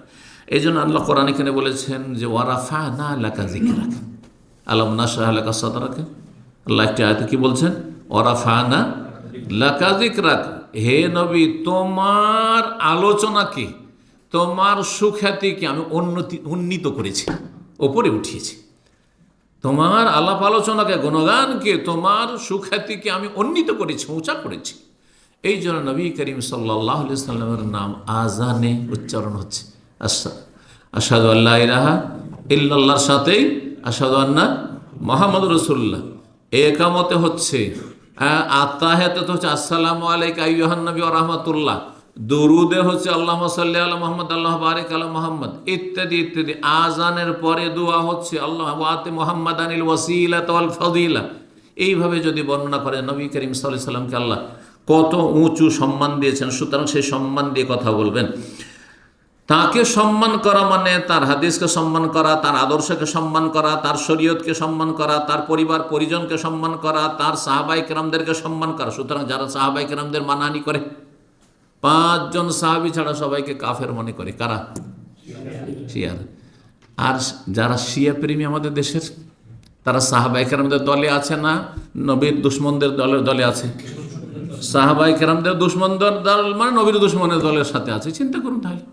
এই জন্য আল্লাহ কোরআন এখানে বলেছেন যে ওয়ারাফা'না লাকা যিকরাক, আলাম নাশরাহ লাকা সাদরাক। আল্লাহ একটি আয়াতে কি বলছেন? ওয়ারাফা'না লাকা যিকরাক, হে নবী তোমার আলোচনাকে, তোমার সুখ্যাতিকে আমি উন্নীত করেছি, ওপরে উঠিয়েছি। তোমার আলাপ আলোচনাকে, গুণগানকে, তোমার সুখ্যাতিকে আমি উন্নীত করেছি, উঁচা করেছি। এই জন্য নবী করিম সাল্লাল্লাহু আলাইহি সাল্লামের নাম আজানে উচ্চারণ হচ্ছে আশহাদু আল্লা ইলাহা ইল্লাল্লাহর সাথেই আশহাদু আন্না মুহাম্মাদুর রাসূলুল্লাহ। একামতে হচ্ছে, আত্তাহিয়াতে হচ্ছে আসসালামু আলাইকা আইয়ুহান নবী ওয়া রাহমাতুল্লাহ, দুরুদে হচ্ছে আল্লাহুম্মা সাল্লি আলা মুহাম্মদ, আল্লাহ বারিক আলা মুহাম্মদ, ইত্যাদি ইত্যাদি। আজানের পরে দোয়া হচ্ছে আল্লাহ ওয়াতি মুহাম্মাদানিল ওয়াসিলাতা ওয়াল ফাদিলা। এইভাবে যদি বর্ণনা করে নবী করিম সাল্লাল্লাহু আলাইহি সাল্লামকে আল্লাহ কত উঁচু সম্মান দিয়েছেন, সুতরাং সেই সম্মান দিয়ে কথা বলবেন। তাকে সম্মান করা মানে তার হাদিসকে সম্মান করা, তার আদর্শকে সম্মান করা, তার শরীয়তকে সম্মান করা, তার পরিবার পরিজনকে সম্মান করা, তার সাহাবাই কেরামদেরকে সম্মান করা। সুতরাং যারা সাহাবাই কেরামদের মানহানি করে, 5 জন সাহাবী ছাড়া সবাইকে কাফের মনে করে, কারা? শিয়ার। আর যারা শিয়া প্রেমী আমাদের দেশের, তারা সাহাবাই কেরামদের দলে আছে না নবীর দুশ্মনদের দলে আছে? সাহাবাই কেরামদের দুশ্মনদের দল মানে নবীর দুশ্মনের দলের সাথে আছে। চিন্তা করুন তাহলে।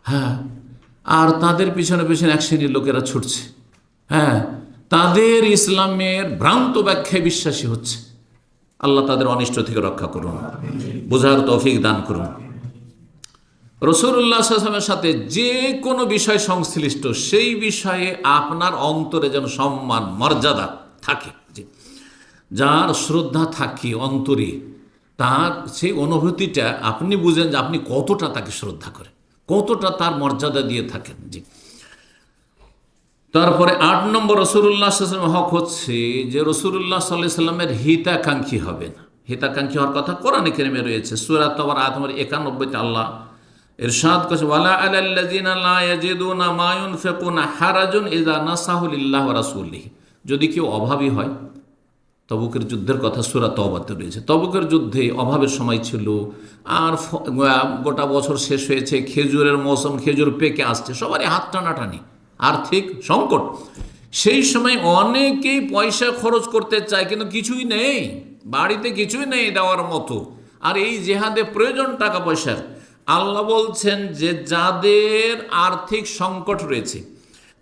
হ্যাঁ, আর তাদের পিছনে পিছনে এক শ্রেণীর লোকেরা ছুটছে। হ্যাঁ, তাদের ইসলামের ভ্রান্ত ব্যাখ্যায় বিশ্বাসী হচ্ছে। আল্লাহ তাদের অনিষ্ট থেকে রক্ষা করুন, বোঝার তৌফিক দান করুন। রাসূলুল্লাহ সাল্লাল্লাহু আলাইহি ওয়াসাল্লামের সাথে যে কোনো বিষয় সংশ্লিষ্ট, সেই বিষয়ে আপনার অন্তরে যেন সম্মান মর্যাদা থাকে। যার শ্রদ্ধা থাকে অন্তরে, তার সেই অনুভূতিটা আপনি বুঝেন যে আপনি কতটা তাকে শ্রদ্ধা করেন, কতটা তার মর্যাদা দিয়ে থাকেন। জি। তারপরে 8 নম্বর রাসূলুল্লাহ সাল্লাল্লাহু আলাইহি ওয়াসাল্লাম হক হচ্ছে যে রাসূলুল্লাহ সাল্লাল্লাহু আলাইহি ওয়াসাল্লামের হিতাকাঙ্ক্ষী হবেন। হিতাকাঙ্ক্ষী হওয়ার কথা কোরআনে কারিমে রয়েছে। সূরা তাওবার আয়াত নম্বর 91-তে আল্লাহ ইরশাদ করেছে, ওয়ালা আলাল্লাযিনা লা ইয়াজিদুনা মা ইউনফিকুনা হারাজুন ইযা নাসাহু লিল্লাহি ওয়া রাসূলিহি। যদি কেউ অভাবী হয়, তবুকের যুদ্ধের কথা সূরা তাওবাতে রয়েছে। তবুকের যুদ্ধে অভাবের সময় ছিল, আর গোটা বছর শেষ হয়েছে, খেজুরের মৌসুম, খেজুর পেকে আসছে, সবারই হাত টানাটানি, আর্থিক সংকট। সেই সময় অনেকেই পয়সা খরচ করতে চায়, কিন্তু কিছুই নেই, বাড়িতে কিছুই নেই দেওয়ার মতো। আর এই জেহাদে প্রয়োজন টাকা পয়সার। আল্লাহ বলছেন যে যাদের আর্থিক সংকট রয়েছে,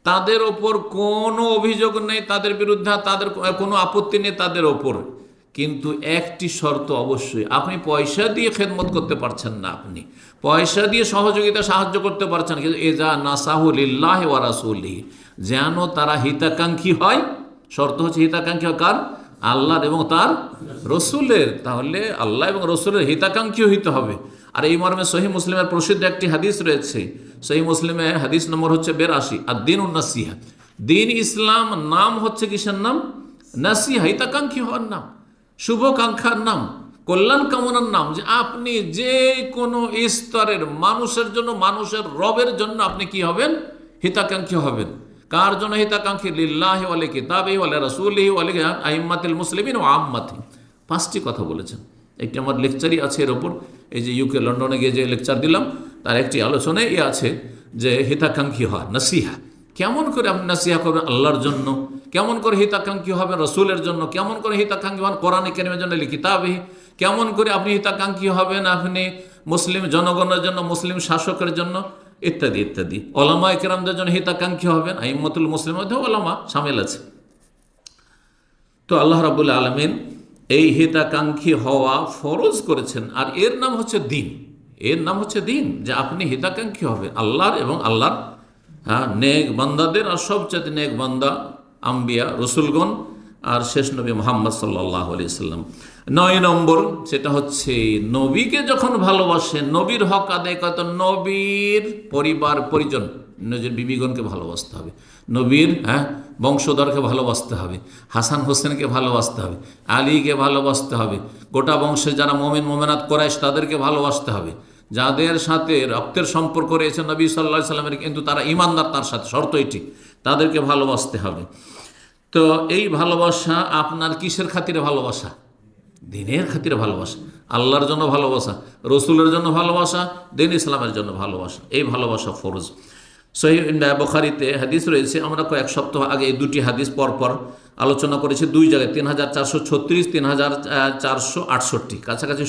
তাদের ওপর কোনো অভিযোগ নেই, তাদের বিরুদ্ধে তাদের কোনো আপত্তি নেই তাদের ওপর, কিন্তু একটি শর্ত অবশ্যই, আপনি পয়সা দিয়ে খেদমত করতে পারছেন না, আপনি পয়সা দিয়ে সহযোগিতা সাহায্য করতে পারছেন, কিন্তু এজা নাসাহু লিল্লাহি ওয়া রাসূলিহি, যেন তারা হিতাকাঙ্ক্ষী হয়। শর্ত হচ্ছে হিতাকাঙ্ক্ষী হয় কার? আল্লাহর এবং তার রসুলের। তাহলে আল্লাহ এবং রসুলের হিতাকাঙ্ক্ষী হইতে হবে। আর এই মর্মে সহিহ মুসলিমের প্রসিদ্ধ একটি হাদিস রয়েছে। সহিহ মুসলিমে হাদিস নম্বর হচ্ছে 82, আর দিনুন নাসিহা। দিন ইসলাম নাম হচ্ছে কিসের নাম? নাসিহা, হিতাকাঙ্ক্ষী হওয়ার নাম, শুভকাঙ্ক্ষার নাম, কল্যাণ কামনার নাম। যে আপনি যে কোনো স্তরের মানুষের জন্য, মানুষের রবের জন্য আপনি কি হবেন? হিতাকাঙ্ক্ষী হবেন। কার জন্য হিতাকাঙ্ক্ষী? লিল্লাহি ওয়া লিকিতাবিহি ওয়া লিরাসূলিহি ওয়া লিআইম্মাতিল মুসলিমিন ওয়া আম্মাতিহি। 5টি কথা বলেছেন। একটি আমার লেকচারই আছে এর ওপর। এই যে ইউকে লন্ডনে গিয়ে যে লেকচার দিলাম, তার একটি আলোচনায় আছে যে হিতাকাঙ্ক্ষী হওয়া, নাসিহা। কেমন করে আপনি নাসিহা করবেন আল্লাহর জন্য? কেমন করে হিতাকাঙ্ক্ষী হবেন রসুলের জন্য? কেমন করে হিতাকাঙ্ক্ষী হবেন কোরআনে কারিমের জন্য, লিকিতাবিহি? কেমন করে আপনি হিতাকাঙ্ক্ষী হবেন আপনি মুসলিম জনগণের জন্য, মুসলিম শাসকের জন্য, ইত্যাদি ইত্যাদি। ওলামায়ে কেরামদের জন্য হিতাকাঙ্ক্ষী হবেন। আইম্মাতুল মুসলিমের মধ্যে ওলামা শামিল আছে। তো আল্লাহ রাব্বুল আলামিন এই হিতাকাঙ্ক্ষী হওয়া ফরজ করেছেন। আর এর নাম হচ্ছে দিন, এর নাম হচ্ছে দিন, যে আপনি হিতাকাঙ্ক্ষী হবে আল্লাহর এবং আল্লাহর নেক বান্দাদের। আর সবচেয়ে নেক বান্দা আম্বিয়া, রসুলগণ, আর শেষ নবী মুহাম্মদ সাল্লাল্লাহু আলাইহি সাল্লাম। 9 নম্বর, সেটা হচ্ছে নবীকে যখন ভালোবাসেন, নবীর হক আদায় করে, তো নবীর পরিবার পরিজন, নিজের বিবিগণকে ভালোবাসতে হবে, নবীর বংশধরকে ভালোবাসতে হবে, হাসান হোসেনকে ভালোবাসতে হবে, আলীকে ভালোবাসতে হবে, গোটা বংশের যারা মোমেন মোমেনাত কোরাইশ তাদেরকে ভালোবাসতে হবে, যাদের সাথে রক্তের সম্পর্ক রয়েছে নবী সাল্লাল্লাহু আলাইহি সাল্লামের, কিন্তু তারা ঈমানদার, তার সাথে শর্ত এটি, তাদেরকে ভালোবাসতে হবে। তো এই ভালোবাসা আপনার কিসের খাতিরে ভালোবাসা? দিনের খাতিরে ভালোবাসা, আল্লাহর জন্য ভালোবাসা, রসুলের জন্য ভালোবাসা, দিন ইসলামের জন্য ভালোবাসা। এই ভালোবাসা ফরজ। সহিহ বুখারীতে হাদিস রয়েছে, আমরা কয়েক সপ্তাহ আগে এই 2টি হাদিস পরপর আলোচনা করেছি 2 জায়গায়, 3436, 3468, কাছাকাছি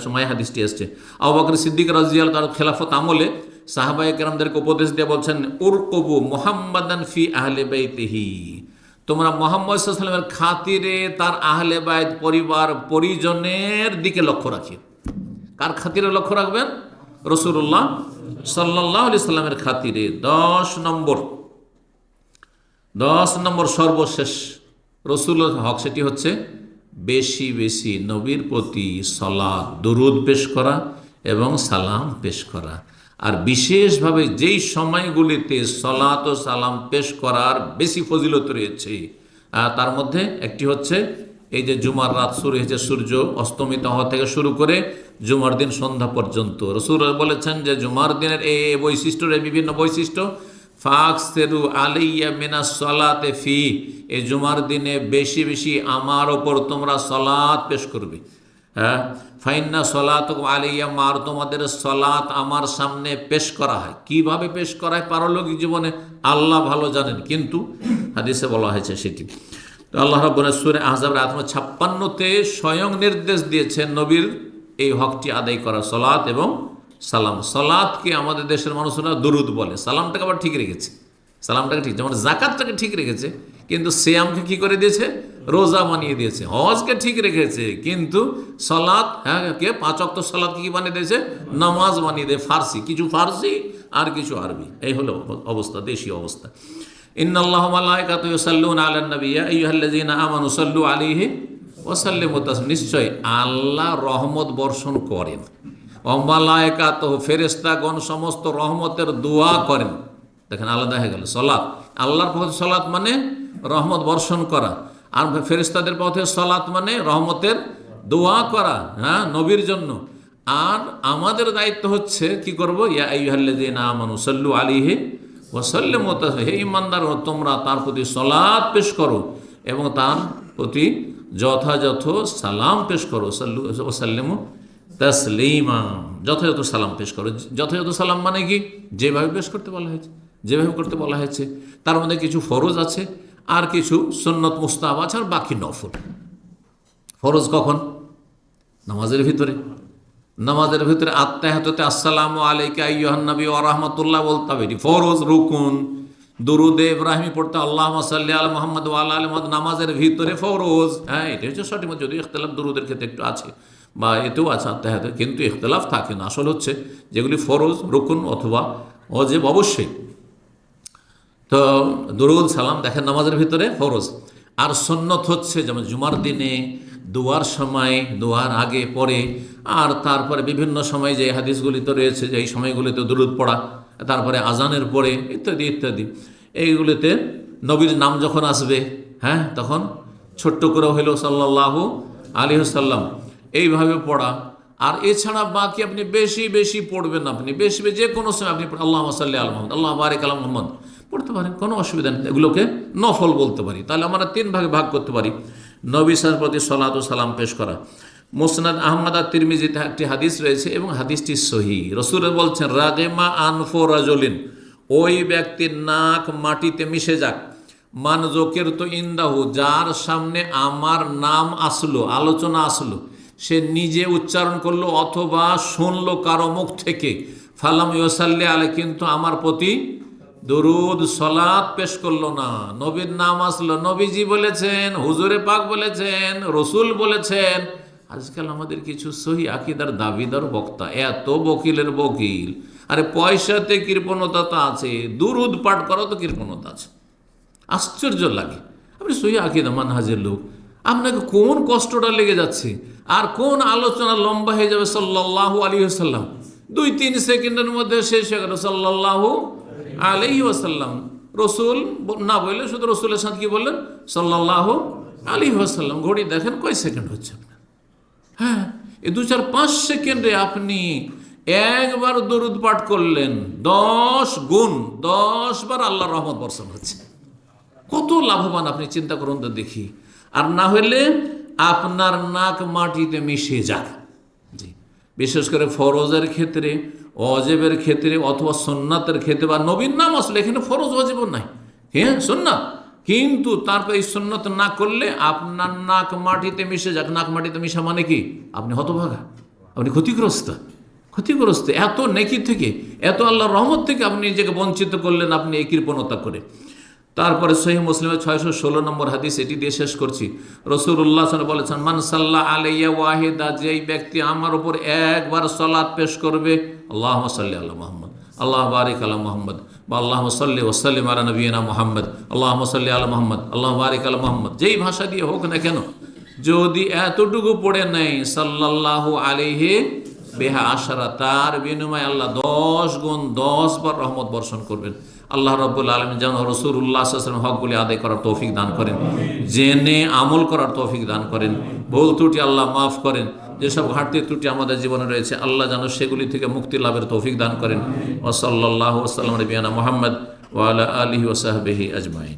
সময় হাদিসটি এসছে। আবু বকর সিদ্দিক রাদিয়াল্লাহু তাআলা খেলাফত আমলে সাহাবায়ে কেরামদেরকে উপদেশ দিয়ে বলছেন, উরকুবু মুহাম্মাদান ফি আহলি বাইতিহি, তোমরা মুহাম্মদ সাল্লাল্লাহু আলাইহি ওয়াসাল্লামের খাতিরে তার আহলে বাইত, পরিবার পরিজনের দিকে লক্ষ্য রাখি। কার খাতিরে লক্ষ্য রাখবেন? রাসূলুল্লাহ সাল্লাল্লাহু আলাইহি সাল্লামের খাতিরে। 10 নম্বর সর্বশেষ রসুলের হক, সেটি হচ্ছে বেশি বেশি নবীর প্রতি সালাত, দুরুদ পেশ করা এবং সালাম পেশ করা। আর বিশেষভাবে যেই সময়গুলিতে সালাত ও সালাম পেশ করার বেশি ফজিলত রয়েছে, তার মধ্যে একটি হচ্ছে এই যে জুমার রাত শুরু হয়েছে সূর্য অস্তমিত হওয়া থেকে শুরু করে জুমার দিন সন্ধ্যা পর্যন্ত, রাসূল বলেছেন যে জুমার দিনের এই বৈশিষ্ট্যের বিভিন্ন বৈশিষ্ট্য, ফাকসিরু আলাইয়া মিনাস সালাতে ফি, এই জুমার দিনে বেশি বেশি আমার ওপর তোমরা সালাত পেশ করবে। হ্যাঁ, ফাইন্না সালাতুকুম আলাইয়া মার, তোমাদের সালাত আমার সামনে পেশ করা হয়। কিভাবে পেশ করা হয় পারলৌকিক জীবনে আল্লাহ ভালো জানেন, কিন্তু হাদিসে বলা হয়েছে সেটি। তো আল্লাহ রাব্বুল সূরা আহজাব আয়াত 56-তে স্বয়ং নির্দেশ দিয়েছেন নবীর এই হকটি আদায় করা, সালাত এবং সালাম। সালাতকে আমাদের দেশের মানুষরা দুরুদ বলে, সালামটাকে আবার ঠিক রেখেছে, সালামটাকে ঠিক, যেমন জাকাতটাকে ঠিক রেখেছে কিন্তু সিয়ামকে কি করে দিয়েছে, রোজা বানিয়ে দিয়েছে। হজকে ঠিক রেখেছে কিন্তু সালাত, হ্যাঁ, কে 5 ওয়াক্ত সালাতকে কি বানিয়ে দিয়েছে, নামাজ বানিয়ে দেয়। ফার্সি কিছু ফার্সি আর কিছু আরবি, এই হলো অবস্থা, দেশীয় অবস্থা। ইন্নাল্লাহা ওয়া মালাইকাতুহু ইউসাল্লুনা আলান নবী ইয়া আইয়ুহাল্লাযীনা আমানু সাল্লু আলাইহি ওয়া সাল্লিমু তাসলিমা, নিশ্চয় আল্লাহ রহমত বর্ষণ করেন। ওয়া মালাইকাতুহু, ফেরেশতাগণ সমস্ত রহমতের দোয়া করেন। দেখেন আলাদা হয়ে গেল, সালাত আল্লাহর পথে সালাত মানে রহমত বর্ষণ করা, আর ফেরেশতাদের পথে সালাত মানে রহমতের দোয়া করা, হ্যাঁ, নবীর জন্য। আর আমাদের দায়িত্ব হচ্ছে কি করব, ইয়া আইয়ুহাল্লাযীনা আমানু সাল্লু আলাইহি ওয়া সাল্লিমু তাসলিমা, হে ঈমানদার তোমরা তার প্রতি সালাত পেশ করো এবং তার প্রতি যথাযথ সালাম পেশ করো। সাল্লু ওয়া সাল্লিমু তাসলিমা, যথাযথ সালাম পেশ করো। যথাযথ সালাম মানে কি, যেভাবে পেশ করতে বলা হয়েছে, যেভাবে করতে বলা হয়েছে। তার মধ্যে কিছু ফরজ আছে আর কিছু সুন্নত মুস্তাহাব আছে, আর বাকি নফল। ফরজ কখন, নামাজের ভিতরে, নামাজের ভিতরে আত্তাহিয়াতুতে আসসালামু আলাইকা আইয়ুহান নবী ওয়া রাহমাতুল্লাহ বলতে হবে, এটি ফরজ। রুকুন, দুরুদে ইব্রাহিমি পড়তে আল্লাহুম্মা সাল্লি আলা মুহাম্মদ ওয়া আলা আলি মুহাম্মদ, নামাজের ভিতরে ফরজ। হ্যাঁ, এটা হচ্ছে সঠিক মত, যদি ইখতিলাফ দুরুদের ক্ষেত্রে একটু আছে বা এতেও আছে আত্তাহিয়াতে, কিন্তু ইখতিলাফ থাকে না। আসল হচ্ছে যেগুলি ফরজ, রুকুন অথবা ওয়াজিব অবশ্যই। তো দুরুদ সালাম দেখেন নামাজের ভিতরে ফরজ। আর সুন্নত হচ্ছে যেমন জুমার দিনে দোয়ার সময়, দোয়ার আগে পরে, আর তারপরে বিভিন্ন সময় যে হাদিসগুলি তো রয়েছে যে এই সময়গুলিতে দুরুদ পড়া, তারপরে আজানের পরে ইত্যাদি ইত্যাদি, এইগুলিতে নবীর নাম যখন আসবে, হ্যাঁ, তখন ছোট্ট করে হইল সাল্লাল্লাহু আলাইহি ওয়াসাল্লাম, এইভাবে পড়া। আর এছাড়া বাকি আপনি বেশি বেশি পড়বেন, আপনি বেশি বেশি যে কোনো সময় আপনি আল্লাহুম্মা সাল্লি আলা মুহাম্মদ, আল্লাহু বারিক আলা মুহাম্মদ পড়তে পারেন, কোনো অসুবিধা নেই। এগুলোকে নফল বলতে পারি। তাহলে আমরা 3 ভাগে ভাগ করতে পারি, নবী সাল্লাল্লাহু প্রতি সালাত ও সালাম পেশ করা। মুসনাদ আহমদ আর তিরমিজিতে একটি হাদিস রয়েছে এবং হাদিসটি সহিহ। রাসূল বলছেন, রাগিমা আনফু রাজুলিন, ওই ব্যক্তির নাক মাটিতে মিশে যাক, মান যুকিরতু ইনদাহু, যার সামনে আমার নাম আসলো, আলোচনা আসলো, সে নিজে উচ্চারণ করলো অথবা শুনলো কারো মুখ থেকে, ফালাম ইউসাল্লি আলাইহি, কিন্তু আমার প্রতি দরুদ সালাত পেশ করলো না। নবীর নাম আসলো, নবীজি বলেছেন, হুজুরে পাক বলেছেন, রসুল বলেছেন। আজকাল আমাদের কিছু সহি আকীদার দাবিদার বক্তা, এত বকিলের বকিল, আরে পয়সাতে কৃপণতা তো আছে, দুরুদ পাঠ করা তো কৃপণতা আছে। আশ্চর্য লাগে, আপনি সহি আকীদা মানহাজের লোক, আপনাকে কোন কষ্টটা লেগে যাচ্ছে, আর কোন আলোচনা লম্বা হয়ে যাবে সাল্লাল্লাহু আলাইহি ওয়াসাল্লাম, 2-3 সেকেন্ডের মধ্যে শেষ হয়ে গেল সাল্লাল্লাহু আলাইহি ওয়াসাল্লাম। রসুল না বললে শুধু রসুলের সাথে কি বললেন, সাল্লাল্লাহু আলাইহি ওয়াসাল্লাম। ঘড়ি দেখেন কয় সেকেন্ড হচ্ছে আপনার, হ্যাঁ, এই 2-4-5 সেকেন্ডে আপনি একবার দরুদ পাঠ করলেন, 10 গুণ 10 বার আল্লাহর রহমত বর্ষণ হচ্ছে। কত লাভবান আপনি চিন্তা করুন তো দেখি। আর না হলে আপনার নাক মাটিতে মিশে যাক। জি, বিশেষ করে ফরজের ক্ষেত্রে, ওয়াজিবের ক্ষেত্রে অথবা সুন্নাতের ক্ষেত্রে, বা নবীর নাম আসলে এখানে ফরজ ওয়াজিব নাই, হ্যাঁ সুন্নাত, কিন্তু তারপর এই সুন্নাত না করলে আপনার নাক মাটিতে মিশে যাক। নাক মাটিতে মিশা মানে কি, আপনি হতভাগা, আপনি ক্ষতিগ্রস্ত, ক্ষতিগ্রস্ত। এত নেকি থেকে, এত আল্লাহর রহমত থেকে আপনি নিজেকে বঞ্চিত করলেন, আপনি এই কৃপণতা করে। তারপরে সহিহ মুসলিমের 616 নম্বর হাদিস, এটি দিয়ে শেষ করছি। রাসূলুল্লাহ সাল্লাল্লাহু আলাইহি ওয়াসাল্লাম বলেছেন, মান সাল্লা আলাইয়া ওয়াহিদা, যেই ব্যক্তি আমার উপর একবার সালাত পেশ করবে, আল্লাহুম্মা সাল্লি আলা মুহাম্মদ, আল্লাহু বারিক আলা মুহাম্মদ, বা আল্লাহুম্মা সাল্লি ওয়া সাল্লিম আলা নবিয়িনা মুহাম্মদ, আল্লাহুম্মা সাল্লি আলা মুহাম্মদ, আল্লাহু বারিক আলা মুহাম্মদ, যেই ভাষা দিয়ে হোক না কেন, যদি এতটুকু পড়ে নেই সাল্লাল্লাহু আলাইহি বেহা আশারা, তার বিনিময়ে আল্লাহ 10 গুণ 10 বার রহমত বর্ষণ করবেন। আল্লাহ রাব্বুল আলামিন যেন রাসূলুল্লাহ সাল্লাল্লাহু আলাইহি ওয়াসাল্লাম হকগুলি আদায় করার তৌফিক দান করেন, জেনে আমল করার তৌফিক দান করেন। ভুল ত্রুটি আল্লাহ মাফ করেন। যেসব ঘাটতি ত্রুটি আমাদের জীবনে রয়েছে আল্লাহ যেন সেগুলি থেকে মুক্তি লাভের তৌফিক দান করেন। ওয়া সাল্লাল্লাহু ওয়া সাল্লাম আলা নবিয়িনা মুহাম্মদ ওয়া আলা আলিহি ওয়া সাহবিহি আজমাইন।